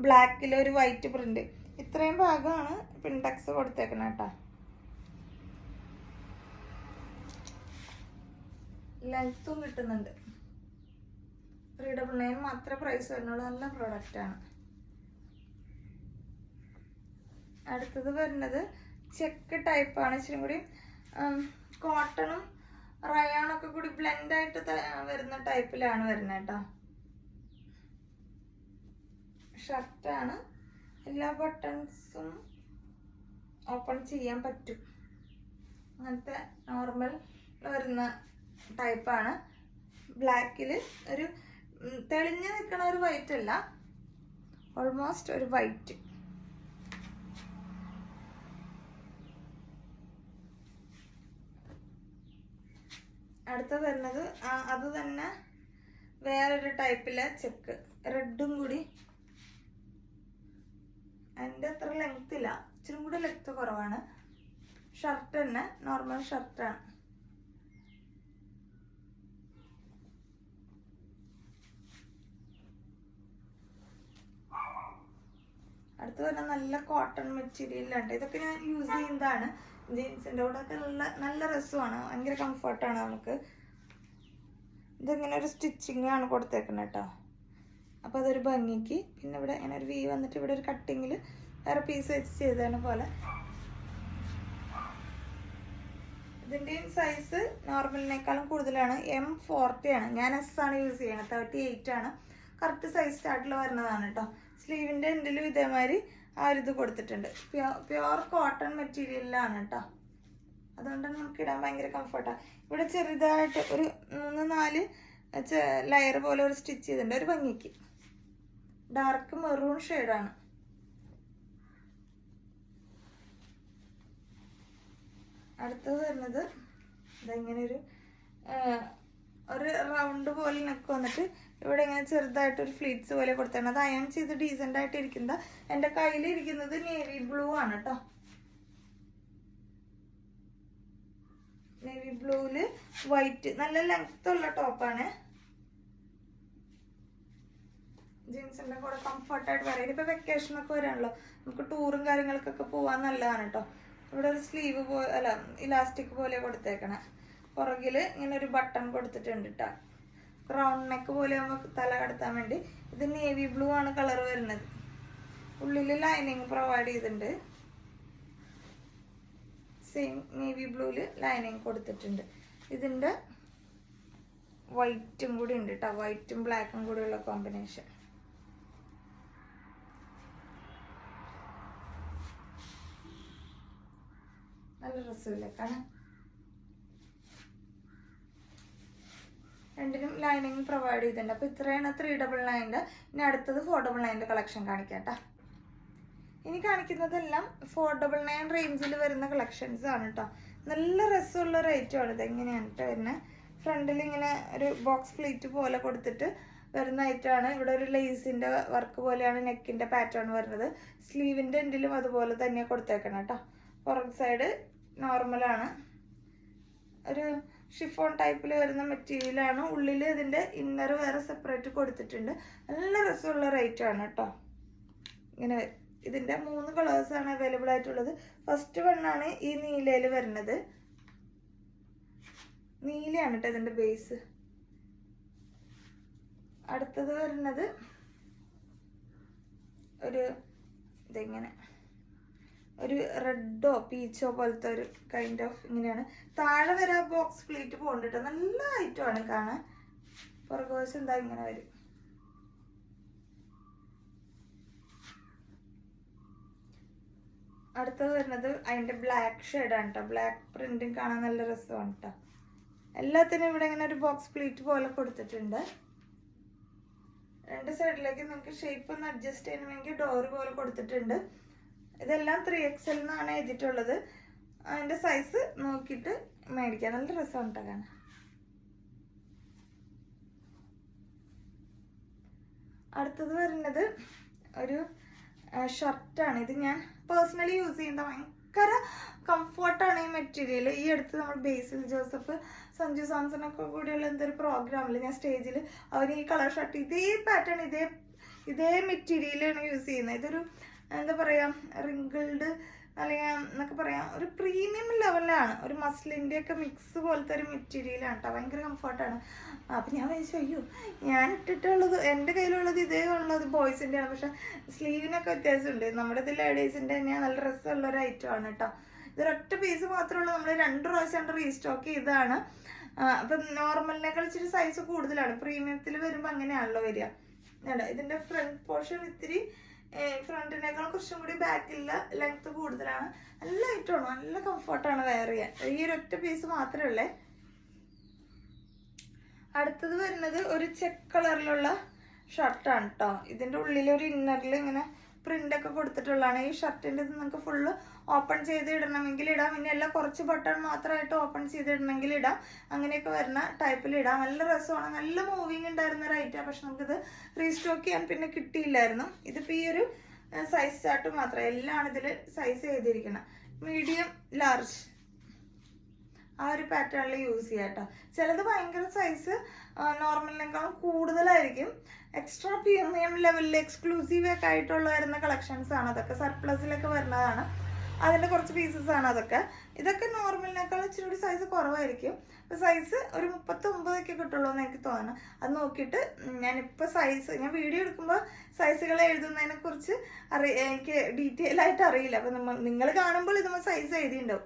ബ്ലാക്കിൽ ഒരു വൈറ്റ് പ്രിന്റ്. ഇത്രയും ഭാഗമാണ് പിൻടക്സ് കൊടുത്തേക്കണം കേട്ടോ. ലെങ്ത്തും കിട്ടുന്നുണ്ട്. 399 മാത്രമേ പ്രൈസ് വരുന്നുള്ളൂ. നല്ല പ്രൊഡക്റ്റാണ്. അടുത്തത് വരുന്നത് ചെക്ക് ടൈപ്പാണ്. ഇച്ചിരി കൂടി കോട്ടണും റയോണൊക്കെ കൂടി ബ്ലെൻഡായിട്ട് വരുന്ന ടൈപ്പിലാണ് വരുന്നത് കേട്ടോ. ഷർട്ടാണ്. എല്ലാ ബട്ടൺസും ഓപ്പൺ ചെയ്യാൻ പറ്റും. അങ്ങനത്തെ നോർമൽ വരുന്ന ടൈപ്പാണ്. ബ്ലാക്കിൽ ഒരു തെളിഞ്ഞ് നിൽക്കണ ഒരു വൈറ്റ് അല്ല, ഓൾമോസ്റ്റ് ഒരു വൈറ്റ്. അടുത്ത വരുന്നത് അത് തന്നെ വേറൊരു ടൈപ്പിലെ ചെക്ക്, റെഡും കൂടി. അതിൻ്റെ അത്ര ലെങ്ത് ഇല്ല, ഇച്ചിരി കൂടി ലെങ്ത് കുറവാണ്. ഷർട്ട് തന്നെ നോർമൽ ഷർട്ടാണ്. അടുത്ത് വരുന്ന നല്ല കോട്ടൺ മെറ്റീരിയലുണ്ട്. ഇതൊക്കെ ഞാൻ യൂസ് ചെയ്യുന്നതാണ്. ജീൻസിൻ്റെ കൂടെ ഒക്കെ നല്ല രസമാണ്. ഭയങ്കര കംഫർട്ടാണ് നമുക്ക്. ഇതിങ്ങനെ ഒരു സ്റ്റിച്ചിങ് ആണ് കൊടുത്തേക്കുന്നത് കേട്ടോ. അപ്പോൾ അതൊരു ഭംഗിക്ക്. പിന്നെ ഇവിടെ ഇങ്ങനെ ഒരു വി വന്നിട്ട് ഇവിടെ ഒരു കട്ടിങ്ങിൽ വേറെ പീസ് വെച്ച് ചെയ്തതിനെ പോലെ. ഇതിൻ്റെയും സൈസ് നോർമലിനേക്കാളും കൂടുതലാണ്. M40 ആണ്. ഞാൻ S ആണ് യൂസ് ചെയ്യണത്. 38 ആണ് കറക്റ്റ് സൈസ് ചാർട്ടിൽ വരുന്നതാണ് കേട്ടോ. സ്ലീവിൻ്റെ എൻഡിലും ഇതേമാതിരി ആ ഒരു ഇത് കൊടുത്തിട്ടുണ്ട്. പ്യുവർ കോട്ടൺ മെറ്റീരിയലിലാണ് കേട്ടോ. അതുകൊണ്ട് നമുക്ക് ഇടാൻ ഭയങ്കര കംഫർട്ടാണ്. ഇവിടെ ചെറുതായിട്ട് ഒരു 3-4 ലെയർ പോലെ ഒരു സ്റ്റിച്ച് ചെയ്തിട്ടുണ്ട് ഒരു ഭംഗിക്ക്. ഡാർക്ക് മെറൂൺ ഷെയ്ഡാണ്. അടുത്തത് വരുന്നത് ഇതെങ്ങനെ ഒരു റൗണ്ട് പോലെ നെക്ക് വന്നിട്ട് ഇവിടെ ഇങ്ങനെ ചെറുതായിട്ടൊരു ഫ്ലീറ്റ്സ് പോലെ കൊടുത്താണ്. അത് അയൺ ചെയ്ത് ഡീസൻ്റ് ആയിട്ട് ഇരിക്കുന്നത്. എൻ്റെ കയ്യിലിരിക്കുന്നത് നേവി ബ്ലൂ ആണ് കേട്ടോ. നേവി ബ്ലൂവിൽ വൈറ്റ് നല്ല ലെങ്ത് ഉള്ള ടോപ്പാണ്. ജീൻസിൻ്റെ കൂടെ കംഫർട്ടായിട്ട് പറയാം. ഇനിയിപ്പോൾ വെക്കേഷനൊക്കെ വരാണല്ലോ, നമുക്ക് ടൂറും കാര്യങ്ങൾക്കൊക്കെ പോകാൻ നല്ലതാണ് കേട്ടോ. ഇവിടെ ഒരു സ്ലീവ് അല്ല ഇലാസ്റ്റിക് പോലെ കൊടുത്തേക്കണേ. പുറകിൽ ഇങ്ങനെ ഒരു ബട്ടൺ കൊടുത്തിട്ടുണ്ട് കേട്ടോ. റൗണ്ട് നെക്ക് പോലെ നമുക്ക് തല കടത്താൻ വേണ്ടി. ഇത് നേവി ബ്ലൂ ആണ് കളർ വരുന്നത്. ഉള്ളിൽ ലൈനിങ് പ്രൊവൈഡ് ചെയ്തിട്ടുണ്ട്. സെയിം നേവി ബ്ലൂവിൽ ലൈനിങ് കൊടുത്തിട്ടുണ്ട്. ഇതിൻ്റെ വൈറ്റും കൂടി ഉണ്ട് കേട്ടോ. വൈറ്റും ബ്ലാക്കും കൂടിയുള്ള കോമ്പിനേഷൻ. നല്ല രസമില്ലേ കാണാൻ? രണ്ടിനും ലൈനിങ് പ്രൊവൈഡ് ചെയ്തിട്ടുണ്ട്. അപ്പോൾ ഇത്രയാണ് 399. ഇനി അടുത്തത് 499 കളക്ഷൻ കാണിക്കാം കേട്ടോ. ഇനി കാണിക്കുന്നതെല്ലാം 499 റേഞ്ചിൽ വരുന്ന കളക്ഷൻസ് ആണ് കേട്ടോ. നല്ല രസമുള്ള റേറ്റുമാണ്. ഇത് എങ്ങനെയാണ് കേട്ടോ വരുന്നത്. ഫ്രണ്ടിൽ ഇങ്ങനെ ഒരു ബോക്സ് ഫ്ലീറ്റ് പോലെ കൊടുത്തിട്ട് വരുന്ന ഐറ്റമാണ്. ഇവിടെ ഒരു ലേസിൻ്റെ വർക്ക് പോലെയാണ് നെക്കിൻ്റെ പാറ്റേൺ വരുന്നത്. സ്ലീവിൻ്റെ എൻഡിലും അതുപോലെ തന്നെ കൊടുത്തേക്കണം കേട്ടോ. പുറക് സൈഡ് നോർമലാണ്. ഒരു ഷിഫോൺ ടൈപ്പിൽ വരുന്ന മെറ്റീരിയലാണ്. ഉള്ളിൽ ഇതിൻ്റെ ഇന്നർ വേറെ സെപ്പറേറ്റ് കൊടുത്തിട്ടുണ്ട്. നല്ല രസമുള്ള റേറ്റാണ് കേട്ടോ. ഇങ്ങനെ ഇതിൻ്റെ 3 കളേഴ്സാണ് അവൈലബിൾ ആയിട്ടുള്ളത്. ഫസ്റ്റ് വണ്ണാണ് ഈ നീലയിൽ വരുന്നത്. നീലയാണ് കേട്ടോ ഇതിൻ്റെ ബേസ്. അടുത്തത് വരുന്നത് ഇതെങ്ങനെ ഒരു റെഡോ പീച്ചോ പോലത്തെ ഒരു കൈൻഡ് ഓഫ് ഇങ്ങനെയാണ്. താഴെ വരെ ബോക്സ് ഫ്ലീറ്റ് പോകണ്ടിട്ട് നല്ല ഐറ്റമാണ് കാണാൻ. പുറകുവശം എന്താ ഇങ്ങനെ വരും. അടുത്തത് വരുന്നത് അതിൻ്റെ ബ്ലാക്ക് ഷെയ്ഡാണ് കേട്ടോ. ബ്ലാക്ക് പ്രിന്റിങ് കാണാൻ നല്ല രസമാണ് കേട്ടോ. എല്ലാത്തിനും ഇവിടെ ഇങ്ങനെ ഒരു ബോക്സ് പ്ലീറ്റ് പോലെ കൊടുത്തിട്ടുണ്ട്. 2 സൈഡിലേക്ക് നിങ്ങൾക്ക് ഷേപ്പ് ഒന്ന് അഡ്ജസ്റ്റ് ചെയ്യണമെങ്കിൽ ഡോർ പോലെ കൊടുത്തിട്ടുണ്ട്. ഇതെല്ലാം 3XL എന്നാണ് എഴുതിയിട്ടുള്ളത്. അതിൻ്റെ സൈസ് നോക്കിയിട്ട് മേടിക്കാം. നല്ല രസമാണ് കേട്ടോ കാണാൻ. അടുത്തത് വരുന്നത് ഒരു ഷർട്ടാണ്. ഇത് ഞാൻ പേഴ്സണലി യൂസ് ചെയ്യുന്ന ഭയങ്കര കംഫർട്ടാണ് ഈ മെറ്റീരിയൽ. ഈ അടുത്ത് നമ്മൾ ബേസിൽ ജോസഫ്, സഞ്ജു സാംസണൊക്കെ കൂടിയുള്ള എന്തൊരു പ്രോഗ്രാമിൽ ഞാൻ സ്റ്റേജിൽ അവർ ഈ കളർ ഷർട്ട് ഇതേ പാറ്റേൺ ഇതേ മെറ്റീരിയലാണ് യൂസ് ചെയ്യുന്നത്. ഇതൊരു എന്താ പറയുക റിങ്കിൾഡ് അല്ലെങ്കിൽ എന്നൊക്കെ പറയാം ഒരു പ്രീമിയം ലെവലാണ്. ഒരു മസ്ലിൻ്റെ ഒക്കെ മിക്സ് പോലത്തെ ഒരു മെറ്റീരിയലാണ് കേട്ടോ. ഭയങ്കര കംഫർട്ടാണ്. അപ്പം ഞാൻ വിചാരിച്ചു അയ്യോ ഞാൻ ഇട്ടിട്ടുള്ളത് എൻ്റെ കയ്യിലുള്ളത് ഇതേ ഉള്ളത് ബോയ്സിൻ്റെയാണ്. പക്ഷെ സ്ലീവിനൊക്കെ വ്യത്യാസമുണ്ട്. നമ്മുടെ ഇത് ലേഡീസിൻ്റെ തന്നെയാണ്. നല്ല രസമുള്ള ഒരു ഐറ്റമാണ് കേട്ടോ. ഇതൊരൊറ്റ പീസ് മാത്രമേ ഉള്ളൂ. നമ്മൾ 2 പ്രാവശ്യം റീസ്റ്റോക്ക് ചെയ്തതാണ്. അപ്പം നോർമലിനേക്കാൾ ഇച്ചിരി സൈസ് കൂടുതലാണ്. പ്രീമിയത്തിൽ വരുമ്പോൾ അങ്ങനെയാണല്ലോ വരിക. ഇതിൻ്റെ ഫ്രണ്ട് പോർഷൻ ഇത്തിരി ഫ്രണ്ടിനേക്കാൾ കുറച്ചും കൂടി ബാക്കിലുള്ള ലെങ്ത് കൂടുതലാണ്. നല്ല ഐറ്റമാണ്. നല്ല കംഫർട്ടാണ് വെയർ ചെയ്യാൻ. ഈ ഒരൊറ്റ പീസ് മാത്രമേ ഉള്ളേ. അടുത്തത് വരുന്നത് ഒരു ചെക്ക് കളറിലുള്ള ഷർട്ടാണ് കേട്ടോ. ഇതിൻ്റെ ഉള്ളിൽ ഒരു ഇന്നറിൽ ഇങ്ങനെ പ്രിൻ്റൊക്കെ കൊടുത്തിട്ടുള്ളതാണ്. ഈ ഷർട്ടിൻ്റെ ഇത് നിങ്ങൾക്ക് ഫുള്ള് ഓപ്പൺ ചെയ്ത് ഇടണമെങ്കിൽ ഇടാം. പിന്നെ എല്ലാം കുറച്ച് ബട്ടൺ മാത്രമായിട്ട് ഓപ്പൺ ചെയ്തിടണമെങ്കിൽ ഇടാം. അങ്ങനെയൊക്കെ വരുന്ന ടൈപ്പിൽ ഇടാം. നല്ല രസമാണ്. നല്ല മൂവിങ് ഉണ്ടായിരുന്ന ഒരു ഐറ്റമാണ്. പക്ഷെ നമുക്കിത് റീസ്റ്റോക്ക് ചെയ്യാൻ പിന്നെ കിട്ടിയില്ലായിരുന്നു. ഇതിപ്പോൾ ഈ ഒരു സൈസ് ചാർട്ട് മാത്രം. എല്ലാം ഇതിൽ സൈസ് ചെയ്തിരിക്കണം. മീഡിയം ലാർജ് ആ ഒരു പാറ്റേണിൽ യൂസ് ചെയ്യാം കേട്ടോ. ചിലത് ഭയങ്കര സൈസ് നോർമലിനേക്കാളും കൂടുതലായിരിക്കും. എക്സ്ട്രാ പ്രീമിയം ലെവലിൽ എക്സ്ക്ലൂസീവ് ഒക്കെ ആയിട്ടുള്ള വരുന്ന കളക്ഷൻസ് ആണ്. അതൊക്കെ സർപ്ലസിലൊക്കെ വരുന്നതാണ്. അതിൻ്റെ കുറച്ച് പീസസ് ആണ് അതൊക്കെ. ഇതൊക്കെ നോർമലിനേക്കാൾ ഇച്ചിരി കൂടി സൈസ് കുറവായിരിക്കും. അപ്പോൾ സൈസ് ഒരു 39 കിട്ടുള്ളൂ എന്ന് എനിക്ക് തോന്നുന്നു. അത് നോക്കിയിട്ട് ഞാനിപ്പോൾ ഞാൻ വീഡിയോ എടുക്കുമ്പോൾ സൈസുകൾ എഴുതുന്നതിനെ കുറിച്ച് എനിക്ക് ഡീറ്റെയിൽ ആയിട്ട് അറിയില്ല. അപ്പോൾ നിങ്ങൾ കാണുമ്പോൾ ഇത് സൈസ് എഴുതിയിട്ടുണ്ടാവും.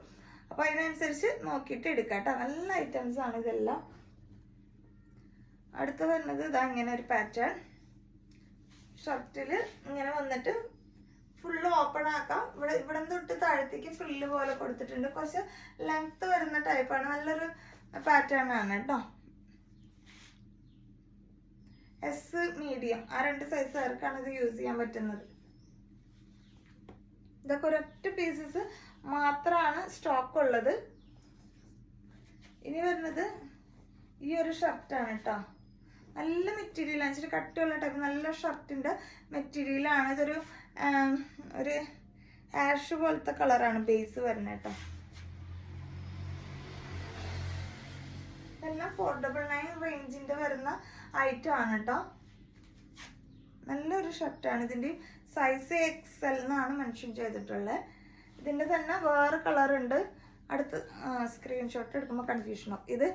അപ്പോൾ അതിനനുസരിച്ച് നോക്കിയിട്ട് എടുക്കാം കേട്ടോ. നല്ല ഐറ്റംസ് ആണ് ഇതെല്ലാം. അടുത്ത് വരുന്നത് ഇതാ ഇങ്ങനെ ഒരു പാറ്റേൺ ഷർട്ടിൽ ഇങ്ങനെ വന്നിട്ട് ഫുള്ള് ഓപ്പൺ ആക്കാം. ഇവിടെ തൊട്ട് താഴത്തേക്ക് ഫ്രില്ല് പോലെ കൊടുത്തിട്ടുണ്ട്. കുറച്ച് ലെങ്ത് വരുന്ന ടൈപ്പാണ്. നല്ലൊരു പാറ്റേൺ ആണ് കേട്ടോ. എസ് മീഡിയം ആ 2 സൈസുകാർക്കാണ് ഇത് യൂസ് ചെയ്യാൻ പറ്റുന്നത്. ഇതൊക്കെ ഒരൊറ്റ പീസസ് മാത്രമാണ് സ്റ്റോക്ക് ഉള്ളത്. ഇനി വരുന്നത് ഈ ഒരു ഷർട്ടാണ് കേട്ടോ. നല്ല മെറ്റീരിയലാണ്, ഇച്ചിരി കട്ടിയുള്ള ടൈപ്പ് നല്ല ഷർട്ടിൻ്റെ മെറ്റീരിയലാണ്. ഇതൊരു ഒരു ആഷ് പോലത്തെ കളറാണ് ബേസ് വരുന്നത് കേട്ടോ. ഇതെല്ലാം 499 റേഞ്ചിൻ്റെ വരുന്ന ഐറ്റം ആണ് കേട്ടോ. നല്ലൊരു ഷർട്ടാണ്. ഇതിൻ്റെ സൈസ് XL എന്നാണ് മെൻഷൻ ചെയ്തിട്ടുള്ളത്. ഇതിൻ്റെ തന്നെ വേറെ കളറുണ്ട്. അടുത്ത് സ്ക്രീൻഷോട്ട് എടുക്കുമ്പോൾ കൺഫ്യൂഷനോ. ഇത്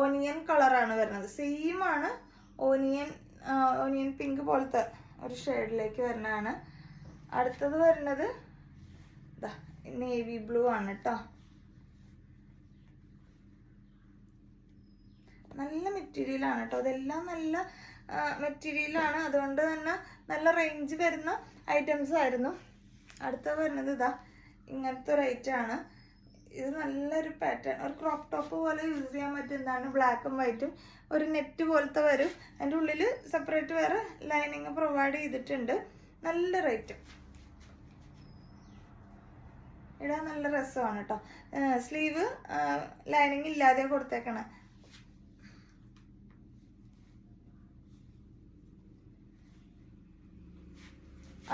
ഓനിയൻ കളറാണ് വരുന്നത്. സെയിം ആണ്. ഓനിയൻ പിങ്ക് പോലത്തെ ഒരു ഷെയ്ഡിലേക്ക് വരുന്നതാണ്. അടുത്തത് വരുന്നത് ഇതാ നേവി ബ്ലൂ ആണ് കേട്ടോ. നല്ല മെറ്റീരിയലാണ് കേട്ടോ. അതെല്ലാം നല്ല മെറ്റീരിയലാണ്. അതുകൊണ്ട് തന്നെ നല്ല റേഞ്ച് വരുന്ന ഐറ്റംസ് ആയിരുന്നു. അടുത്തത് വരുന്നത് ഇതാ ഇങ്ങനത്തെ ഒരു ഐറ്റമാണ്. ഇത് നല്ലൊരു പാറ്റേൺ, ഒരു ക്രോപ്പ് ടോപ്പ് പോലെ യൂസ് ചെയ്യാൻ പറ്റുന്നതാണ്. ബ്ലാക്കും വൈറ്റും ഒരു നെറ്റ് പോലത്തെ വരും. അതിൻ്റെ ഉള്ളിൽ സെപ്പറേറ്റ് വേറെ ലൈനിങ് പ്രൊവൈഡ് ചെയ്തിട്ടുണ്ട്. നല്ലൊരു ഐറ്റം. ഇടാൻ നല്ല രസമാണ് കേട്ടോ. സ്ലീവ് ലൈനിങ് ഇല്ലാതെ കൊടുത്തേക്കണേ.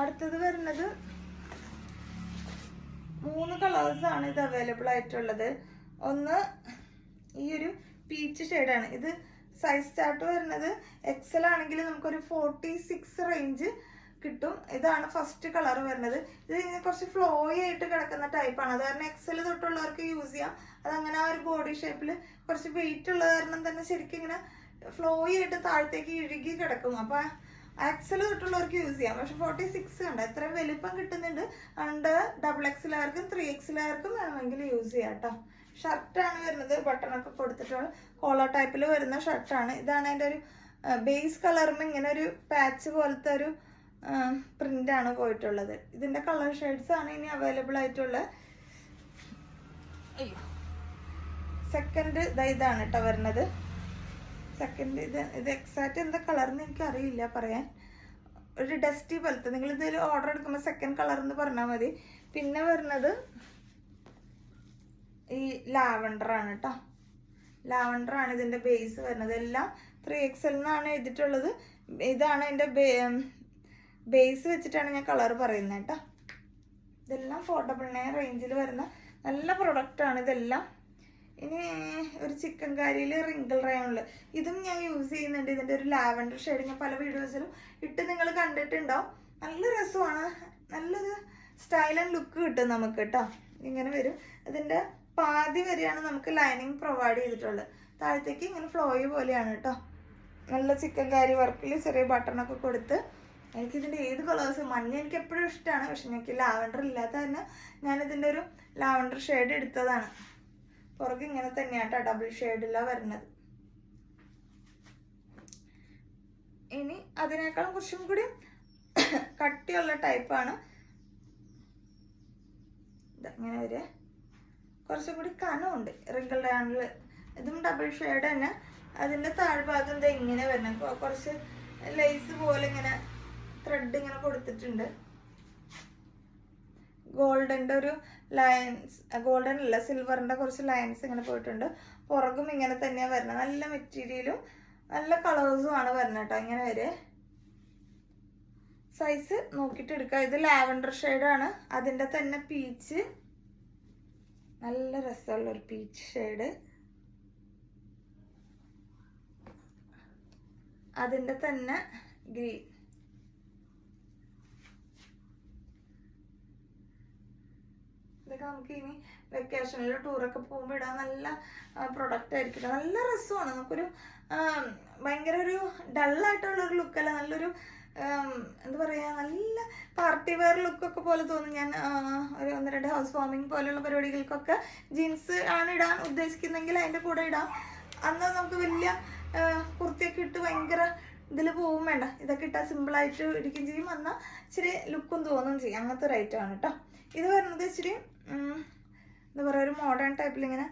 അടുത്തത് വരുന്നത് 3 കളേഴ്സാണ് ഇത് അവൈലബിൾ ആയിട്ടുള്ളത്. ഒന്ന് ഈ ഒരു പീച്ച് ഷെയ്ഡാണ്. ഇത് സൈസ് ചാർട്ട് വരുന്നത് XL ആണെങ്കിൽ നമുക്കൊരു 46 റേഞ്ച് കിട്ടും. ഇതാണ് ഫസ്റ്റ് കളർ വരുന്നത്. ഇത് ഇങ്ങനെ കുറച്ച് ഫ്ലോയി ആയിട്ട് കിടക്കുന്ന ടൈപ്പാണ്. അത് കാരണം XL തൊട്ടുള്ളവർക്ക് യൂസ് ചെയ്യാം. അതങ്ങനെ ആ ഒരു ബോഡി ഷേപ്പിൽ കുറച്ച് വെയിറ്റ് ഉള്ളത് കാരണം തന്നെ ശരിക്കും ഇങ്ങനെ ഫ്ലോയി ആയിട്ട് താഴത്തേക്ക് ഇഴുകി കിടക്കും. അപ്പോൾ XL തൊട്ടുള്ളവർക്ക് യൂസ് ചെയ്യാം. പക്ഷെ 46 കണ്ട എത്രയും വലിപ്പം കിട്ടുന്നുണ്ട്. അതുകൊണ്ട് XXL ആർക്കും 3XL ആർക്കും വേണമെങ്കിൽ യൂസ് ചെയ്യാം കേട്ടോ. ഷർട്ടാണ് വരുന്നത്. ബട്ടണൊക്കെ കൊടുത്തിട്ടുള്ള കോളർ ടൈപ്പിൽ വരുന്ന ഷർട്ടാണ്. ഇതാണ് അതിൻ്റെ ഒരു ബേസ് കളറുമ്പോൾ ഇങ്ങനെ ഒരു പാച്ച് പോലത്തെ ഒരു പ്രിൻ്റാണ് പോയിട്ടുള്ളത്. ഇതിൻ്റെ കളർ ഷെയ്ഡ്സ് ആണ് ഇനി അവൈലബിൾ ആയിട്ടുള്ളത്. അയ്യോ, സെക്കൻഡ് ഇതാണ് കേട്ടോ വരുന്നത്. സെക്കൻഡ് ഇത് എക്സാക്റ്റ് എന്താ കളർന്ന് എനിക്കറിയില്ല പറയാൻ. ഒരു ഡസ്റ്റി പോലത്തെ. നിങ്ങളിതിൽ ഓർഡർ എടുക്കുമ്പോൾ സെക്കൻഡ് കളർ എന്ന് പറഞ്ഞാൽ മതി. പിന്നെ വരുന്നത് ഈ ലാവണ്ടറാണ് കേട്ടോ. ലാവണ്ടറാണ് ഇതിൻ്റെ ബേസ് വരുന്നത്. എല്ലാം 3XL എന്നാണ് എഴുതിയിട്ടുള്ളത്. ഇതാണ് എൻ്റെ ബേസ് വെച്ചിട്ടാണ് ഞാൻ കളർ പറയുന്നത് കേട്ടോ. ഇതെല്ലാം 499 റേഞ്ചിൽ വരുന്ന നല്ല പ്രൊഡക്റ്റാണ് ഇതെല്ലാം. ഇനി ഒരു ചിക്കൻ കാരിയിൽ റിങ്കിൾ റയോണിൽ ഇതും ഞാൻ യൂസ് ചെയ്യുന്നുണ്ട്. ഇതിൻ്റെ ഒരു ലാവൻഡർ ഷെയ്ഡ് ഞാൻ പല വീഡിയോസിലും ഇട്ട് നിങ്ങൾ കണ്ടിട്ടുണ്ടാവും. നല്ല രസമാണ്. നല്ലൊരു സ്റ്റൈൽ ആൻഡ് ലുക്ക് കിട്ടും നമുക്ക് കേട്ടോ. ഇങ്ങനെ വരും. ഇതിൻ്റെ പാതി വരെയാണ് നമുക്ക് ലൈനിങ് പ്രൊവൈഡ് ചെയ്തിട്ടുള്ളത്. താഴത്തേക്ക് ഇങ്ങനെ ഫ്ലോയി പോലെയാണ് കേട്ടോ. നല്ല ചിക്കൻ കാരി വർക്കിൽ ചെറിയ ബട്ടണൊക്കെ കൊടുത്ത്. എനിക്കിതിൻ്റെ ഏത് കളേഴ്സ് മഞ്ഞ എനിക്ക് എപ്പോഴും ഇഷ്ടമാണ്. പക്ഷെ എനിക്ക് ലാവൻഡർ ഇല്ലാത്ത തന്നെ ഞാനിതിൻ്റെ ഒരു ലാവൻഡർ ഷെയ്ഡ് എടുത്തതാണ്. പുറകെ ഇങ്ങനെ തന്നെയാട്ടോ ഡബിൾ ഷെയ്ഡിലാണ് വരുന്നത്. ഇനി അതിനേക്കാളും കുറച്ചും കൂടി കട്ടിയുള്ള ടൈപ്പാണ്. ഇങ്ങനെ വരെ കുറച്ചും കൂടി കനമുണ്ട് റിങ്കിൾ റയോണിൽ. ഇതും ഡബിൾ ഷെയ്ഡ് തന്നെ. അതിൻ്റെ താഴ്ഭാഗം എന്താ ഇങ്ങനെ വരണം. കുറച്ച് ലേസ് പോലെ ഇങ്ങനെ ത്രെഡ് ഇങ്ങനെ കൊടുത്തിട്ടുണ്ട്. ഗോൾഡൻ്റെ ഒരു ലൈൻസ്, ഗോൾഡൻ അല്ല സിൽവറിൻ്റെ കുറച്ച് ലൈൻസ് ഇങ്ങനെ പോയിട്ടുണ്ട്. പുറകും ഇങ്ങനെ തന്നെയാണ് വരുന്നത്. നല്ല മെറ്റീരിയലും നല്ല കളേഴ്സും ആണ് വരുന്നത് കേട്ടോ. ഇങ്ങനെ വരെ സൈസ് നോക്കിയിട്ട് എടുക്കുക. ഇത് ലാവൻഡർ ഷെയ്ഡാണ്. അതിൻ്റെ തന്നെ പീച്ച്, നല്ല രസമുള്ളൊരു പീച്ച് ഷെയ്ഡ്. അതിൻ്റെ തന്നെ ഗ്രീൻ. ഇതൊക്കെ നമുക്ക് ഇനി വെക്കേഷനിൽ ടൂറൊക്കെ പോകുമ്പോൾ ഇടാൻ നല്ല പ്രൊഡക്റ്റ് ആയിരിക്കും. നല്ല രസമാണ്. നമുക്കൊരു ഭയങ്കര ഒരു ഡള്ളായിട്ടുള്ളൊരു ലുക്കല്ല, നല്ലൊരു എന്താ പറയുക, നല്ല പാർട്ടി വെയർ ലുക്കൊക്കെ പോലെ തോന്നും. ഞാൻ ഒരു 1-2 ഹൗസ് വാമിങ് പോലെയുള്ള പരിപാടികൾക്കൊക്കെ ജീൻസ് ആണ് ഇടാൻ ഉദ്ദേശിക്കുന്നെങ്കിൽ അതിൻ്റെ കൂടെ ഇടാം. അന്ന് നമുക്ക് വലിയ കുർത്തിയൊക്കെ ഇട്ട് ഭയങ്കര ഇതിൽ പോവും വേണ്ട, ഇതൊക്കെ ഇട്ടാൽ സിമ്പിളായിട്ട് ഇരിക്കുകയും ചെയ്യും, എന്നാൽ ഇച്ചിരി ലുക്കും തോന്നുകയും ചെയ്യും. അങ്ങനത്തെ ഒരു ഐറ്റമാണ് കേട്ടോ. ഇത് വരുന്നത് ഇച്ചിരി എന്താ പറയുക, ഒരു മോഡേൺ ടൈപ്പിൽ ഇങ്ങനെ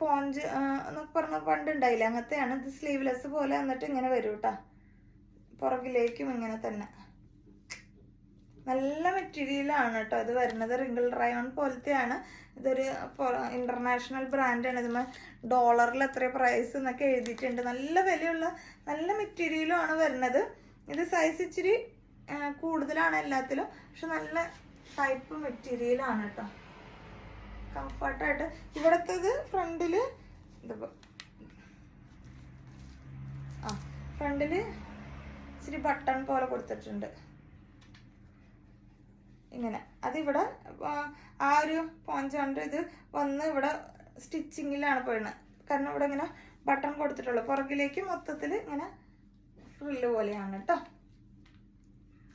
പോഞ്ച് എന്നൊക്കെ പറഞ്ഞ പണ്ടുണ്ടായില്ലേ, അങ്ങനത്തെയാണ്. ഇത് സ്ലീവ്ലെസ് പോലെ എന്നിട്ട് ഇങ്ങനെ വരും കേട്ടോ, പുറകിലേക്കും ഇങ്ങനെ തന്നെ. നല്ല മെറ്റീരിയലാണ് കേട്ടോ ഇത് വരുന്നത്. റിങ്കിൾ റയോൺ പോലത്തെയാണ്. ഇതൊരു ഇന്റർനാഷണൽ ബ്രാൻഡാണ്. ഇതിന് ഡോളറിൽ എത്ര പ്രൈസ് എന്നൊക്കെ എഴുതിയിട്ടുണ്ട്. നല്ല വിലയുള്ള നല്ല മെറ്റീരിയലും ആണ് വരുന്നത്. ഇത് സൈസ് ഇച്ചിരി കൂടുതലാണ് എല്ലാത്തിലും, പക്ഷെ നല്ല ടൈപ്പ് മെറ്റീരിയലാണ് കേട്ടോ, കംഫർട്ടായിട്ട്. ഇവിടത്തേത് ഫ്രണ്ടില് ഫ്രണ്ടില് ഇച്ചിരി ബട്ടൺ പോലെ കൊടുത്തിട്ടുണ്ട് ഇങ്ങനെ. അതിവിടെ ആ ഒരു പോഞ്ചോണ്ട് ഇത് വന്ന് ഇവിടെ സ്റ്റിച്ചിങ്ങിലാണ് പോയിരുന്നത്. കാരണം ഇവിടെ ഇങ്ങനെ ബട്ടൺ കൊടുത്തിട്ടുള്ളൂ. പുറകിലേക്ക് മൊത്തത്തിൽ ഇങ്ങനെ ഫ്രില്ല് പോലെയാണ് കേട്ടോ.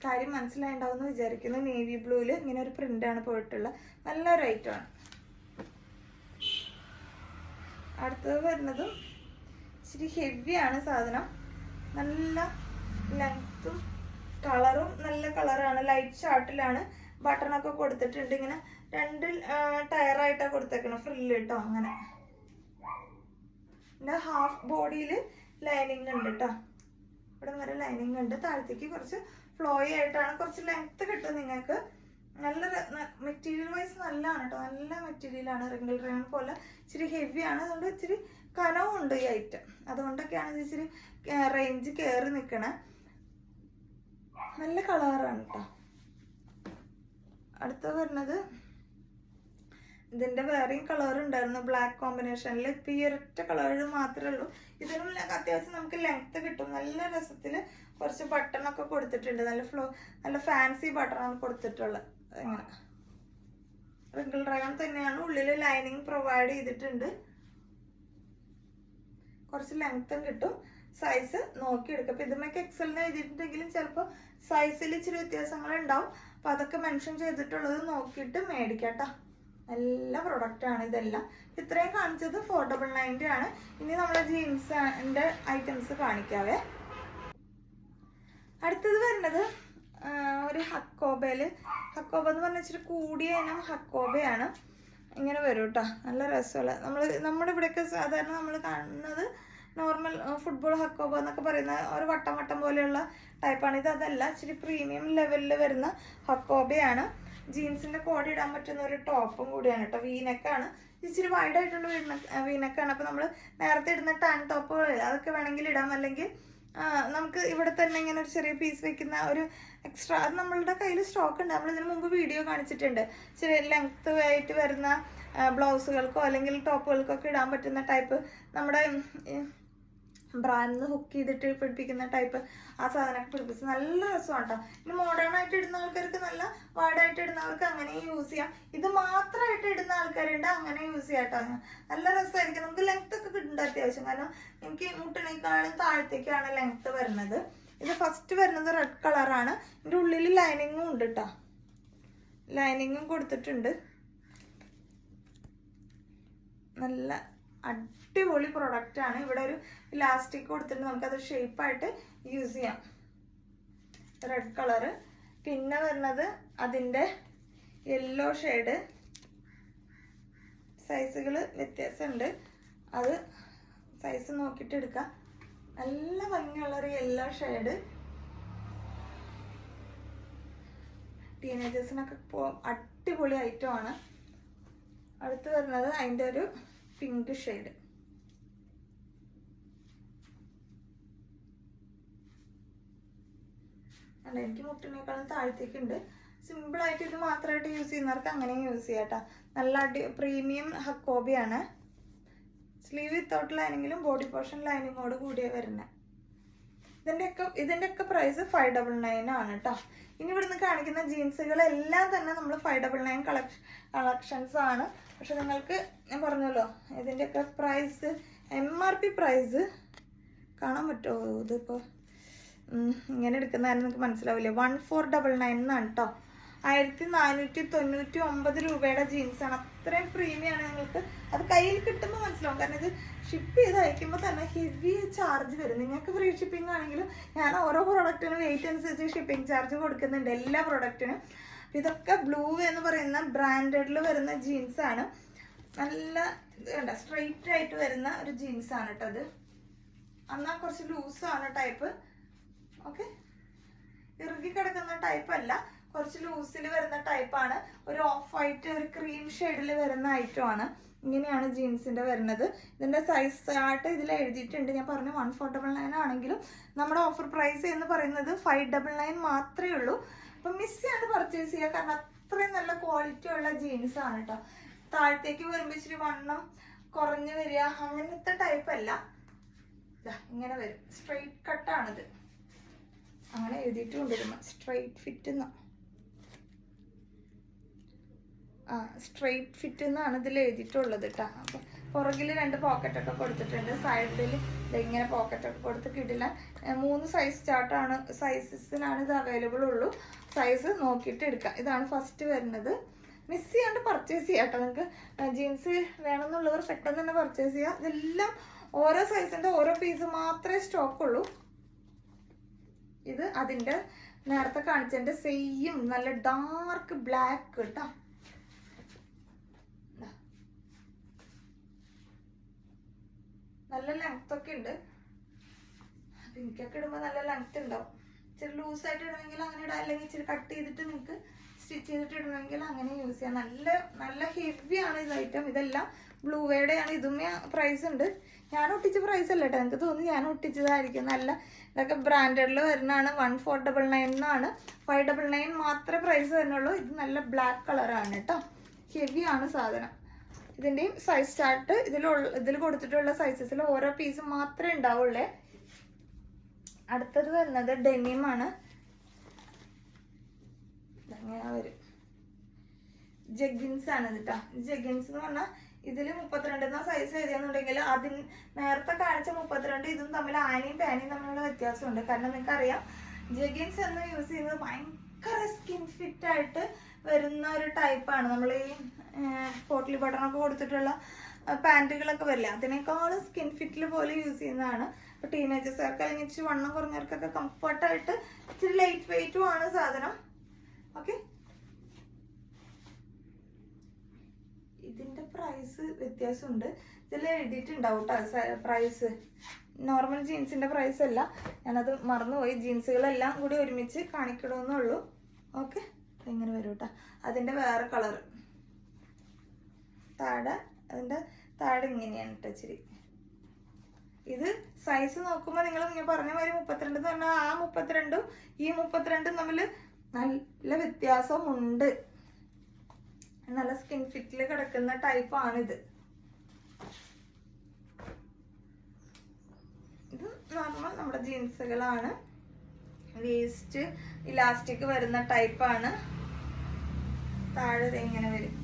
കാര്യം മനസ്സിലായിണ്ടാവുമെന്ന് വിചാരിക്കുന്നു. നേവി ബ്ലൂവിൽ ഇങ്ങനെ ഒരു പ്രിൻ്റാണ് പോയിട്ടുള്ളത്. നല്ലൊരു ഐറ്റമാണ്. അടുത്തത് വരുന്നതും ഇച്ചിരി ഹെവിയാണ് സാധനം. നല്ല ലെങ്ത്തും കളറും നല്ല കളറാണ്. ലൈറ്റ് ഷാർട്ടിലാണ്. ബട്ടണൊക്കെ കൊടുത്തിട്ടുണ്ട്. ഇങ്ങനെ 2 ടയറായിട്ടാണ് കൊടുത്തേക്കണം ഫ്രില്ല് കേട്ടോ. അങ്ങനെ പിന്നെ ഹാഫ് ബോഡിയിൽ ലൈനിങ് ഉണ്ട് കേട്ടോ. ഇവിടെ വരെ ലൈനിങ് ഉണ്ട്. താഴത്തേക്ക് കുറച്ച് ഫ്ലോയി ആയിട്ടാണ്. കുറച്ച് ലെങ്ത്ത് കിട്ടും നിങ്ങൾക്ക്. നല്ല മെറ്റീരിയൽ വൈസ് നല്ലതാണ് കേട്ടോ. നല്ല മെറ്റീരിയലാണ്. റിങ്കിൾ റയോൺ പോലെ ഇച്ചിരി ഹെവിയാണ്. അതുകൊണ്ട് ഇച്ചിരി കനവും ഉണ്ട് ഈ ഐറ്റം. അതുകൊണ്ടൊക്കെയാണ് ഇത് ഇച്ചിരി റേഞ്ച് കയറി നിൽക്കണേ. നല്ല കളറാണ് കേട്ടോ. അടുത്ത വരുന്നത് ഇതിൻ്റെ വേറെയും കളർ ഉണ്ടായിരുന്നു ബ്ലാക്ക് കോമ്പിനേഷനിൽ. ഇപ്പം ഈ ഒരൊറ്റ കളർ മാത്രമേ ഉള്ളൂ. ഇതിനും അത്യാവശ്യം നമുക്ക് ലെങ്ത്ത് കിട്ടും. നല്ല രസത്തിൽ കുറച്ച് ബട്ടണൊക്കെ കൊടുത്തിട്ടുണ്ട്. നല്ല ഫാൻസി ബട്ടണാണ് കൊടുത്തിട്ടുള്ളത്. ഇങ്ങനെ റിങ്കിൾ റയോൺ തന്നെയാണ്. ഉള്ളിൽ ലൈനിങ് പ്രൊവൈഡ് ചെയ്തിട്ടുണ്ട്. കുറച്ച് ലെങ്ത്തും കിട്ടും. സൈസ് നോക്കിയെടുക്കും. അപ്പം ഇതുമൊക്കെ എക്സലിന് എഴുതിയിട്ടുണ്ടെങ്കിലും ചിലപ്പോൾ സൈസിൽ ഇച്ചിരി വ്യത്യാസങ്ങൾ ഉണ്ടാവും. അപ്പം അതൊക്കെ മെൻഷൻ ചെയ്തിട്ടുള്ളത് നോക്കിയിട്ട് മേടിക്കാം കേട്ടോ. നല്ല പ്രൊഡക്റ്റാണ് ഇതെല്ലാം. ഇത്രയും കാണിച്ചത് 499 ആണ്. ഇനി നമ്മളെ ജീൻസിൻ്റെ ഐറ്റംസ് കാണിക്കാവേ. അടുത്തത് വരുന്നത് ഒരു ഹക്കോബ എന്ന് പറഞ്ഞാൽ ഇച്ചിരി കൂടിയ ഇനം ഹക്കോബയാണ്. ഇങ്ങനെ വരും കേട്ടോ. നല്ല രസമുള്ള നമ്മുടെ ഇവിടെയൊക്കെ സാധാരണ നമ്മൾ കാണുന്നത് നോർമൽ ഫുട്ബോൾ ഹക്കോബ എന്നൊക്കെ പറയുന്ന ഒരു വട്ടം പോലെയുള്ള ടൈപ്പാണ്. ഇത് അതല്ല, ഇച്ചിരി പ്രീമിയം ലെവലിൽ വരുന്ന ഹക്കോബയാണ്. ജീൻസിൻ്റെ കൂടെ ഇടാൻ പറ്റുന്ന ഒരു ടോപ്പും കൂടിയാണ് കേട്ടോ. വീനെക്കാണ്. ഇച്ചിരി വൈഡായിട്ടുള്ള വീനെക്കാണ്. അപ്പോൾ നമ്മൾ നേരത്തെ ഇടുന്ന ടാൻ ടോപ്പുകളില്ല, അതൊക്കെ വേണമെങ്കിൽ ഇടാം. അല്ലെങ്കിൽ നമുക്ക് ഇവിടെ തന്നെ ഇങ്ങനെ ഒരു ചെറിയ പീസ് വെക്കുന്ന ഒരു എക്സ്ട്രാ, അത് നമ്മളുടെ കയ്യിൽ സ്റ്റോക്ക് ഉണ്ട്. നമ്മൾ ഇതിന് മുമ്പ് വീഡിയോ കാണിച്ചിട്ടുണ്ട്. ചെറിയ ലെങ്ത്ത് ആയിട്ട് വരുന്ന ബ്ലൗസുകൾക്കോ അല്ലെങ്കിൽ ടോപ്പുകൾക്കൊക്കെ ഇടാൻ പറ്റുന്ന ടൈപ്പ്, നമ്മുടെ ബ്രാൻഡിൽ ഹുക്ക് ചെയ്തിട്ട് പിടിപ്പിക്കുന്ന ടൈപ്പ് ആ സാധനമൊക്കെ പിടിപ്പിച്ച് നല്ല രസമാണ് കേട്ടോ. ഇനി മോഡേൺ ആയിട്ട് ഇടുന്ന ആൾക്കാർക്ക്, നല്ല വാർഡായിട്ട് ഇടുന്നവർക്ക് അങ്ങനെ യൂസ് ചെയ്യാം. ഇത് മാത്രമായിട്ട് ഇടുന്ന ആൾക്കാരുണ്ട്, അങ്ങനെ യൂസ് ചെയ്യാം കേട്ടോ. നല്ല രസമായിരിക്കും. നമുക്ക് ലെങ്ത് ഒക്കെ കിട്ടുന്നുണ്ട് അത്യാവശ്യം. കാരണം എനിക്ക് മുട്ടിനേക്കാളും താഴത്തേക്കാണ് ലെങ്ത് വരുന്നത്. ഇത് ഫസ്റ്റ് വരുന്നത് റെഡ് കളറാണ്. ഇതിൻ്റെ ഉള്ളിൽ ലൈനിങ്ങും ഉണ്ട് കേട്ടോ. ലൈനിങ്ങും കൊടുത്തിട്ടുണ്ട്. നല്ല അടിപൊളി പ്രൊഡക്റ്റാണ്. ഇവിടെ ഒരു ഇലാസ്റ്റിക് കൊടുത്തിട്ട് നമുക്കത് ഷേപ്പായിട്ട് യൂസ് ചെയ്യാം. Red colour. പിന്നെ വരുന്നത് അതിൻ്റെ യെല്ലോ ഷെയ്ഡ്. സൈസുകൾ വ്യത്യാസമുണ്ട്, അത് സൈസ് നോക്കിയിട്ട് എടുക്കാം. നല്ല ഭംഗിയുള്ളൊരു യെല്ലോ ഷെയ്ഡ്. ടീനേജേഴ്സിനൊക്കെ അടിപൊളി ഐറ്റമാണ്. അടുത്ത് വരുന്നത് അതിൻ്റെ ഒരു പിങ്ക് ഷെയ്ഡ്. അല്ല, എനിക്ക് മുട്ടിനേക്കാളും താഴത്തേക്കുണ്ട്. സിമ്പിളായിട്ട് ഇത് മാത്രമായിട്ട് യൂസ് ചെയ്യുന്നവർക്ക് അങ്ങനെയും യൂസ് ചെയ്യാം കേട്ടോ. നല്ല പ്രീമിയം ഹക്കോബയാണ്. സ്ലീവ് വിത്തൗട്ട് ലൈനിങ്ങിലും ബോഡി പോർഷൻ ലൈനിങ്ങോട് കൂടിയ വരുന്നത്. ഇതിൻ്റെയൊക്കെ പ്രൈസ് 599 ആണ് കേട്ടോ. ഇനി ഇവിടുന്ന് കാണിക്കുന്ന ജീൻസുകളെല്ലാം തന്നെ നമ്മൾ 599 കളക്ഷൻസ് ആണ്. പക്ഷെ നിങ്ങൾക്ക് ഞാൻ പറഞ്ഞല്ലോ ഇതിൻ്റെയൊക്കെ പ്രൈസ് MRP പ്രൈസ് കാണാൻ പറ്റുമോ? ഇതിപ്പോൾ ഇങ്ങനെ എടുക്കുന്നതായിരുന്നു നിങ്ങൾക്ക് മനസ്സിലാവില്ലേ. 1499 എന്നാണ് കേട്ടോ. 1499 രൂപയുടെ ജീൻസാണ്. അത്രയും പ്രീമിയമാണ്. നിങ്ങൾക്ക് അത് കയ്യിൽ കിട്ടുമ്പോൾ മനസ്സിലാവും. കാരണം ഇത് ഷിപ്പ് ചെയ്ത് അയക്കുമ്പോൾ തന്നെ ഹെവി ചാർജ് വരും. നിങ്ങൾക്ക് ഫ്രീ ഷിപ്പിംഗ് ആണെങ്കിലും ഞാൻ ഓരോ പ്രോഡക്റ്റിനും വെയിറ്റ് അനുസരിച്ച് ഷിപ്പിംഗ് ചാർജ് കൊടുക്കുന്നുണ്ട് എല്ലാ പ്രോഡക്റ്റിനും. ഇതൊക്കെ ബ്ലൂ എന്ന് പറയുന്ന ബ്രാൻഡഡിൽ വരുന്ന ജീൻസാണ്. നല്ല ഇത് സ്ട്രെയിറ്റ് ആയിട്ട് വരുന്ന ഒരു ജീൻസാണ് കേട്ടോ അത്. എന്നാൽ കുറച്ച് ലൂസാണ് ടൈപ്പ്. ഓക്കെ, ഇറുകി കിടക്കുന്ന ടൈപ്പ് അല്ല, കുറച്ച് ലൂസിൽ വരുന്ന ടൈപ്പാണ്. ഒരു ഓഫ് വൈറ്റ് ഒരു ക്രീം ഷെയ്ഡിൽ വരുന്ന ഐറ്റമാണ്. ഇങ്ങനെയാണ് ജീൻസിന്റെ വരുന്നത്. ഇതിന്റെ സൈസ് ചാർട്ട് ഇതിൽ എഴുതിയിട്ടുണ്ട്. ഞാൻ പറഞ്ഞു 1499 ആണെങ്കിലും നമ്മുടെ ഓഫർ പ്രൈസ് എന്ന് പറയുന്നത് 599 മാത്രമേ ഉള്ളൂ. അപ്പം മിസ് ചെയ്യാണ്ട് പർച്ചേസ് ചെയ്യുക. കാരണം അത്രയും നല്ല ക്വാളിറ്റി ഉള്ള ജീൻസ് ആണ് കേട്ടോ. താഴത്തേക്ക് വരുമ്പോൾ ഇച്ചിരി വണ്ണം കുറഞ്ഞു വരിക അങ്ങനത്തെ ടൈപ്പ് അല്ല. ഇങ്ങനെ വരും. സ്ട്രെയിറ്റ് കട്ടാണിത്. അങ്ങനെ എഴുതിയിട്ട് കൊണ്ടുവരുമ്പോൾ സ്ട്രെയിറ്റ് ഫിറ്റ് എന്നാണ്. സ്ട്രെയിറ്റ് ഫിറ്റ് എന്നാണ് ഇതിൽ എഴുതിയിട്ടുള്ളത് കേട്ടോ. അപ്പം പുറകിൽ 2 പോക്കറ്റൊക്കെ കൊടുത്തിട്ടുണ്ട്. സൈഡിൽ ഇങ്ങനെ പോക്കറ്റൊക്കെ കൊടുത്ത് കിട്ടില്ല. 3 സൈസ് ചാർട്ടാണ്, സൈസസിനാണ് ഇത് അവൈലബിൾ ഉള്ളൂ. സൈസ് നോക്കിയിട്ട് എടുക്കാം. ഇതാണ് ഫസ്റ്റ് വരുന്നത്. മിസ് ചെയ്യാണ്ട് പർച്ചേസ് ചെയ്യാം കേട്ടോ. നിങ്ങൾക്ക് ജീൻസ് വേണമെന്നുള്ളവർ പെട്ടെന്ന് തന്നെ പർച്ചേസ് ചെയ്യാം. ഇതെല്ലാം ഓരോ സൈസിൻ്റെ ഓരോ പീസ് മാത്രമേ സ്റ്റോക്ക് ഉള്ളൂ. ഇത് അതിൻ്റെ നേരത്തെ കാണിച്ചതിൻ്റെ സെയിം നല്ല ഡാർക്ക് ബ്ലാക്ക് കേട്ടോ. നല്ല ലെങ്ത് ഒക്കെ ഉണ്ട്. അപ്പം എനിക്കൊക്കെ ഇടുമ്പോൾ നല്ല ലെങ്ത് ഉണ്ടാവും. ഇച്ചിരി ലൂസായിട്ട് ഇടണമെങ്കിൽ അങ്ങനെ ഇടാം, അല്ലെങ്കിൽ ഇച്ചിരി കട്ട് ചെയ്തിട്ട് നിങ്ങൾക്ക് സ്റ്റിച്ച് ചെയ്തിട്ട് ഇടണമെങ്കിൽ അങ്ങനെ യൂസ് ചെയ്യാം. നല്ല ഹെവിയാണ് ഇത് ഐറ്റം. ഇതെല്ലാം ബ്ലൂവേഡയാണ്. ഇതും പ്രൈസ് ഉണ്ട്. ഞാൻ ഒട്ടിച്ച പ്രൈസ് അല്ല കേട്ടോ. എനിക്ക് തോന്നി ഞാൻ ഒട്ടിച്ചതായിരിക്കും. നല്ല ഇതൊക്കെ ബ്രാൻഡഡിൽ വരുന്നതാണ്. 1499 എന്നാണ്. 599 മാത്രമേ പ്രൈസ് വരുന്നുള്ളൂ. ഇത് നല്ല ബ്ലാക്ക് കളറാണ് കേട്ടോ. ഹെവിയാണ് സാധനം. ഇതിൻ്റെയും സൈസ് ചാർട്ട് ഇതിൽ കൊടുത്തിട്ടുള്ള സൈസസിൽ ഓരോ പീസ് മാത്രമേ ഉണ്ടാവുള്ളേ. അടുത്തത് വരുന്നത് ഡെനിമാണ്. അങ്ങനെ വരും. ജഗ്ഗിൻസ് ആണ് കേട്ടോ. ജഗ്ഗിൻസ് എന്ന് പറഞ്ഞാൽ ഇതിൽ 32 സൈസ് എഴുതിയെന്നുണ്ടെങ്കിൽ നേരത്തെ കാണിച്ച 32 ഇതും തമ്മിൽ ആനയും പാനയും തമ്മിലുള്ള വ്യത്യാസമുണ്ട്. കാരണം നിങ്ങൾക്കറിയാം ജഗ്ഗിൻസ് എന്ന് യൂസ് ചെയ്യുന്നത് ഭയങ്കര സ്കിൻ ഫിറ്റ് ആയിട്ട് വരുന്ന ഒരു ടൈപ്പാണ്. നമ്മൾ ഈ പോട്ട്ലി ബട്ടണൊക്കെ കൊടുത്തിട്ടുള്ള പാൻറ്റുകളൊക്കെ വരില്ല, അതിനേക്കാളും സ്കിൻ ഫിറ്റിൽ പോലെ യൂസ് ചെയ്യുന്നതാണ്. അപ്പോൾ ടീനേജേഴ്സുകാർക്ക് അല്ലെങ്കിൽ ഇച്ചിരി വണ്ണം കുറഞ്ഞവർക്കൊക്കെ കംഫർട്ടായിട്ട് ഇച്ചിരി ലൈറ്റ് വെയിറ്റും ആണ് സാധനം. ഓക്കെ, ഇതിൻ്റെ പ്രൈസ് വ്യത്യാസമുണ്ട്. ഇതിൽ എഴുതിയിട്ടുണ്ടാവും കേട്ടോ പ്രൈസ്. നോർമൽ ജീൻസിൻ്റെ പ്രൈസ് അല്ല, ഞാനത് മറന്നുപോയി. ജീൻസുകളെല്ലാം കൂടി ഒരുമിച്ച് കാണിക്കണമെന്നുള്ളൂ. ഓക്കെ, ഇങ്ങനെ വരും കേട്ടോ. അതിൻ്റെ വേറെ കളർ അതിൻ്റെ താഴെ ഇങ്ങനെയാണ് കേട്ടോ ഇച്ചിരി. ഇത് സൈസ് നോക്കുമ്പോൾ നിങ്ങൾ ഞാൻ പറഞ്ഞ മാതിരി 32 എന്ന് പറഞ്ഞാൽ ആ 32ഉം ഈ 32ഉം തമ്മിൽ നല്ല വ്യത്യാസമുണ്ട്. നല്ല സ്കിൻ ഫിറ്റിൽ കിടക്കുന്ന ടൈപ്പാണിത്. ഇത് നോർമൽ നമ്മുടെ ജീൻസുകളാണ്. വേസ്റ്റ് ഇലാസ്റ്റിക് വരുന്ന ടൈപ്പാണ്. താഴെ ഇങ്ങനെ വരും.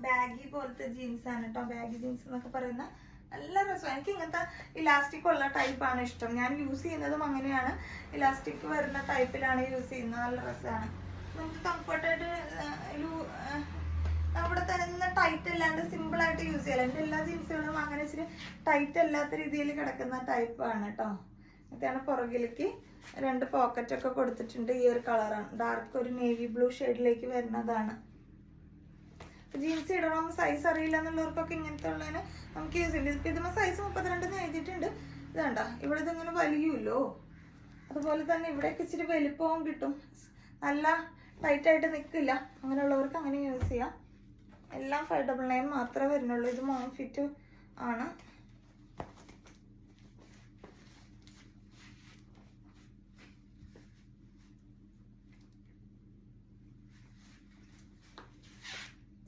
ബാഗി പോലത്തെ ജീൻസാണ് കേട്ടോ. ബാഗി ജീൻസ് എന്നൊക്കെ പറയുന്ന നല്ല രസമാണ്. എനിക്ക് ഇങ്ങനത്തെ ഇലാസ്റ്റിക് ഉള്ള ടൈപ്പാണ് ഇഷ്ടം. ഞാൻ യൂസ് ചെയ്യുന്നതും അങ്ങനെയാണ്. ഇലാസ്റ്റിക് വരുന്ന ടൈപ്പിലാണ് യൂസ് ചെയ്യുന്നത്. നല്ല രസമാണ്. നമുക്ക് കംഫർട്ടായിട്ട് നമ്മുടെ തന്നെ ടൈറ്റ് അല്ലാണ്ട് സിമ്പിളായിട്ട് യൂസ് ചെയ്യാം. എൻ്റെ എല്ലാ ജീൻസുകളും അങ്ങനെ ഇച്ചിരി ടൈറ്റ് അല്ലാത്ത രീതിയിൽ കിടക്കുന്ന ടൈപ്പാണ് കേട്ടോ. ഇതാണ് പുറകിലേക്ക് 2 പോക്കറ്റൊക്കെ കൊടുത്തിട്ടുണ്ട്. ഈ ഒരു കളറാണ്. ഡാർക്ക് ഒരു നേവി ബ്ലൂ ഷെയ്ഡിലേക്ക് വരുന്നതാണ്. ജീൻസ് ഇടണം സൈസ് അറിയില്ല എന്നുള്ളവർക്കൊക്കെ ഇങ്ങനത്തെ ഉള്ളതിന് നമുക്ക് യൂസ് ചെയ്യും. ഇപ്പം ഇതിന് സൈസ് 32 എഴുതിയിട്ടുണ്ട്. ഇത് കണ്ടോ, ഇവിടെ ഇതിങ്ങനെ വലിയുമല്ലോ. അതുപോലെ തന്നെ ഇവിടെയൊക്കെ ഇച്ചിരി വലിപ്പവും കിട്ടും. നല്ല ടൈറ്റായിട്ട് നിൽക്കില്ല. അങ്ങനെയുള്ളവർക്ക് അങ്ങനെ യൂസ് ചെയ്യാം. എല്ലാം 599 മാത്രമേ വരുന്നുള്ളൂ. ഇത് മോം ഫിറ്റ് ആണ്.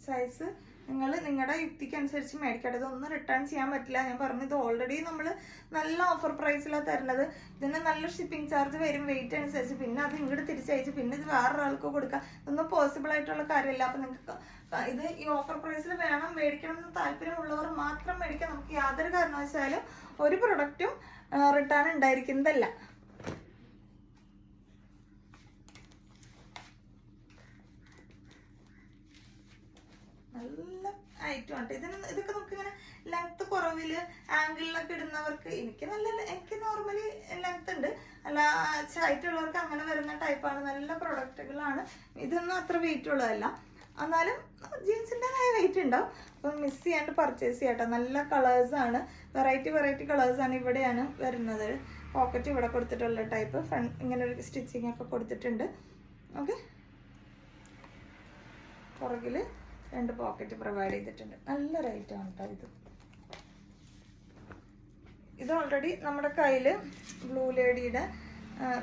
സൈസ് നിങ്ങൾ നിങ്ങളുടെ യുക്തിക്ക് അനുസരിച്ച് മേടിക്കട്ടെ. ഇതൊന്നും റിട്ടേൺ ചെയ്യാൻ പറ്റില്ല. ഞാൻ പറഞ്ഞു ഇത് ഓൾറെഡി നമ്മൾ നല്ല ഓഫർ പ്രൈസിലാണ് തരുന്നത്. ഇതിന് നല്ല ഷിപ്പിംഗ് ചാർജ് വരും വെയിറ്റ് അനുസരിച്ച്. പിന്നെ അത് ഇങ്ങോട്ട് തിരിച്ചയച്ച് പിന്നെ ഇത് വേറൊരാൾക്ക് കൊടുക്കുക, ഇതൊന്നും പോസിബിൾ ആയിട്ടുള്ള കാര്യമില്ല. അപ്പം നിങ്ങൾക്ക് ഇത് ഈ ഓഫർ പ്രൈസിൽ വേണം മേടിക്കണം എന്ന് താല്പര്യമുള്ളവർ മാത്രം മേടിക്കാം. നമുക്ക് യാതൊരു കാരണവശാലും ഒരു പ്രൊഡക്റ്റും റിട്ടേൺ ഉണ്ടായിരിക്കുന്നതല്ല. നല്ല ഐറ്റം ആണ്. ഇതൊക്കെ നമുക്ക് ഇങ്ങനെ ലെങ്ത് കുറവില് ആംഗിളിലൊക്കെ ഇടുന്നവർക്ക്, എനിക്ക് നോർമലി ലെങ്ത് ഉണ്ട്, അല്ല ഹൈറ്റുള്ളവർക്ക് അങ്ങനെ വരുന്ന ടൈപ്പാണ്. നല്ല പ്രൊഡക്റ്റുകളാണ്. ഇതൊന്നും അത്ര വെയിറ്റ് ഉള്ളതല്ല, എന്നാലും ജീൻസിൻ്റെതായ വെയിറ്റ് ഉണ്ടാവും. അപ്പം മിസ് ചെയ്യാണ്ട് പർച്ചേസ് ചെയ്യട്ടോ. നല്ല കളേഴ്സാണ്, വെറൈറ്റി കളേഴ്സാണ്. ഇവിടെയാണ് വരുന്നത്. പോക്കറ്റ് ഇവിടെ കൊടുത്തിട്ടുള്ള ടൈപ്പ്, ഫ്രണ്ട് ഇങ്ങനെ ഒരു സ്റ്റിച്ചിങ് ഒക്കെ കൊടുത്തിട്ടുണ്ട്. ഓക്കെ, പുറകിൽ 2 പോക്കറ്റ് പ്രൊവൈഡ് ചെയ്തിട്ടുണ്ട്. നല്ലൊരു ഐറ്റം ആണ് കേട്ടോ ഇത് ഓൾറെഡി നമ്മുടെ കയ്യിൽ ബ്ലൂ ലേഡിയുടെ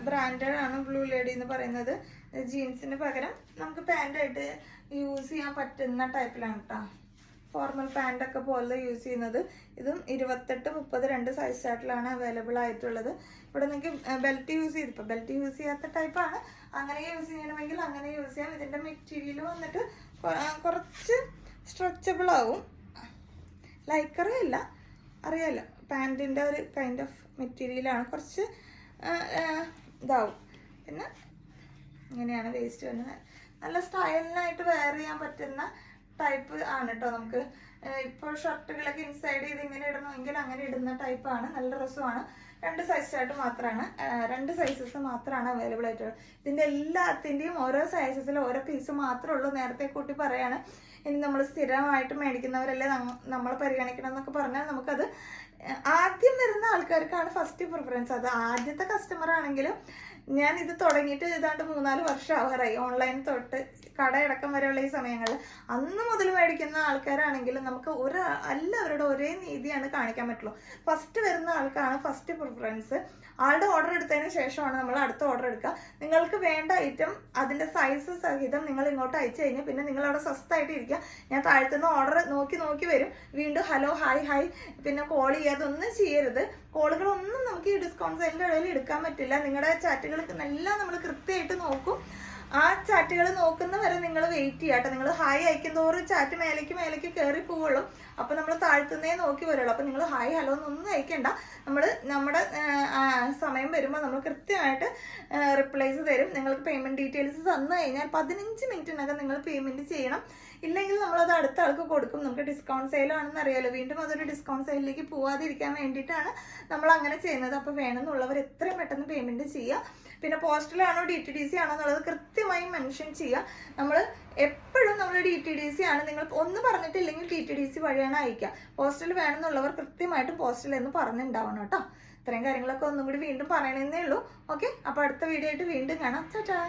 ബ്രാൻഡഡ് ആണ്. ബ്ലൂ ലേഡി എന്ന് പറയുന്നത് ജീൻസിന് പകരം നമുക്ക് പാൻ്റായിട്ട് യൂസ് ചെയ്യാൻ പറ്റുന്ന ടൈപ്പിലാണ് കേട്ടോ. ഫോർമൽ പാൻ്റൊക്കെ പോലെ യൂസ് ചെയ്യുന്നത്. ഇതും 28, 30, 2 സൈസ് ചാർട്ടിലാണ് അവൈലബിൾ ആയിട്ടുള്ളത്. ഇവിടെ നിങ്ങൾക്ക് ബെൽറ്റ് യൂസ് ചെയ്ത്, ഇപ്പോൾ ബെൽറ്റ് യൂസ് ചെയ്യാത്ത ടൈപ്പാണ്, അങ്ങനെ യൂസ് ചെയ്യണമെങ്കിൽ അങ്ങനെ യൂസ് ചെയ്യാം. ഇതിൻ്റെ മെറ്റീരിയൽ വന്നിട്ട് കുറച്ച് സ്ട്രെച്ചബിൾ ആവും. ലൈക്കറല്ല, അറിയാലോ പാൻറ്റിൻ്റെ ഒരു കൈൻഡ് ഓഫ് മെറ്റീരിയലാണ്. കുറച്ച് ഇതാവും. പിന്നെ ഇങ്ങനെയാണ് വേസ്റ്റ് വരുന്നത്. നല്ല സ്റ്റൈലിനായിട്ട് വെയർ ചെയ്യാൻ പറ്റുന്ന ടൈപ്പ് ആണ് കേട്ടോ. നമുക്ക് ഇപ്പോൾ ഷർട്ടുകളൊക്കെ ഇൻസൈഡ് ചെയ്ത് ഇങ്ങനെ ഇടണമെങ്കിൽ അങ്ങനെ ഇടുന്ന ടൈപ്പാണ്. നല്ല രസമാണ്. 2 സൈസ് ചാർട്ട് മാത്രമാണ്, 2 സൈസസ് മാത്രമാണ് അവൈലബിൾ ആയിട്ടുള്ളത്. ഇതിൻ്റെ എല്ലാത്തിൻ്റെയും ഓരോ സൈസസിൽ ഓരോ പീസ് മാത്രമേ ഉള്ളൂ. നേരത്തെ കൂട്ടി പറയാണ്, ഇനി നമ്മൾ സ്ഥിരമായിട്ട് മേടിക്കുന്നവരല്ലേ നമ്മൾ പരിഗണിക്കണം എന്നൊക്കെ പറഞ്ഞാൽ നമുക്കത് ആദ്യം വരുന്ന ആൾക്കാർക്കാണ് ഫസ്റ്റ് പ്രിഫറൻസ്. അത് ആദ്യത്തെ കസ്റ്റമർ ആണെങ്കിലും ഞാൻ ഇത് തുടങ്ങിയിട്ട് ഏതാണ്ട് 3-4 വർഷം ആവാറായി. ഓൺലൈൻ തൊട്ട് കടയടക്കം വരെയുള്ള ഈ സമയങ്ങളിൽ അന്ന് മുതൽ മേടിക്കുന്ന ആൾക്കാരാണെങ്കിലും നമുക്ക് എല്ലാവരുടെ ഒരേ നീതിയാണ് കാണിക്കാൻ പറ്റുള്ളൂ. ഫസ്റ്റ് വരുന്ന ആൾക്കാണ് ഫസ്റ്റ് പ്രിഫറൻസ്. ആളുടെ ഓർഡർ എടുത്തതിന് ശേഷമാണ് നമ്മൾ അടുത്ത ഓർഡർ എടുക്കുക. നിങ്ങൾക്ക് വേണ്ട ഐറ്റം അതിൻ്റെ സൈസ് സഹിതം നിങ്ങൾ ഇങ്ങോട്ട് അയച്ചു കഴിഞ്ഞാൽ പിന്നെ നിങ്ങളവിടെ സ്വസ്ഥമായിട്ട് ഇരിക്കുക. ഞാൻ താഴ്ത്തുന്ന ഓർഡർ നോക്കി വരും. വീണ്ടും ഹലോ ഹായ് പിന്നെ കോൾ ചെയ്യാതൊന്നും ചെയ്യരുത്. കോളുകളൊന്നും നമുക്ക് ഈ ഡിസ്കൗണ്ട് സെയിലിൻ്റെ ഇടയിൽ എടുക്കാൻ പറ്റില്ല. നിങ്ങളുടെ ചാറ്റുകൾ എല്ലാം നമ്മൾ കൃത്യമായിട്ട് നോക്കും. ആ ചാറ്റുകൾ നോക്കുന്ന വരെ നിങ്ങൾ വെയിറ്റ് ചെയ്യാട്ടോ. നിങ്ങൾ ഹായ് അയക്കുന്നതോറും ചാറ്റ് മേലേക്ക് കയറി പോവുള്ളൂ. അപ്പോൾ നമ്മൾ താഴ്ത്തുന്നേ നോക്കി വരുള്ളൂ. അപ്പോൾ നിങ്ങൾ ഹായ് ഹലോ എന്നൊന്നും അയക്കണ്ട. നമ്മുടെ സമയം വരുമ്പോൾ നമ്മൾ കൃത്യമായിട്ട് റിപ്ലൈസ് തരും. നിങ്ങൾക്ക് പേയ്മെൻറ്റ് ഡീറ്റെയിൽസ് തന്നു കഴിഞ്ഞാൽ 15 മിനിറ്റിനകം നിങ്ങൾ പേയ്മെൻറ്റ് ചെയ്യണം. ഇല്ലെങ്കിൽ നമ്മളത് അടുത്ത ആൾക്ക് കൊടുക്കും. നമുക്ക് ഡിസ്കൗണ്ട് സെയിലാണെന്ന് അറിയാലോ. വീണ്ടും അതൊരു ഡിസ്കൗണ്ട് സെയിലിലേക്ക് പോവാതിരിക്കാൻ വേണ്ടിയിട്ടാണ് നമ്മൾ അങ്ങനെ ചെയ്യുന്നത്. അപ്പോൾ വേണമെന്നുള്ളവർ എത്രയും പെട്ടെന്ന് പേയ്മെൻറ്റ് ചെയ്യുക. പിന്നെ പോസ്റ്റലാണോ DTDC ആണോ എന്നുള്ളത് കൃത്യമായി മെൻഷൻ ചെയ്യുക. നമ്മൾ എപ്പോഴും നമ്മൾ DTDC ആണ്, നിങ്ങൾ ഒന്ന് പറഞ്ഞിട്ടില്ലെങ്കിൽ DTDC വഴിയാണ് അയക്കുക. പോസ്റ്റൽ വേണമെന്നുള്ളവർ കൃത്യമായിട്ട് പോസ്റ്റൽ എന്ന് പറഞ്ഞിട്ടുണ്ടാവണം കേട്ടോ. ഇത്രയും കാര്യങ്ങളൊക്കെ ഒന്നും കൂടി വീണ്ടും പറയണമെന്നേ ഉള്ളൂ. ഓക്കെ, അപ്പോൾ അടുത്ത വീഡിയോ ആയിട്ട് വീണ്ടും കാണാം. ടാറ്റാ.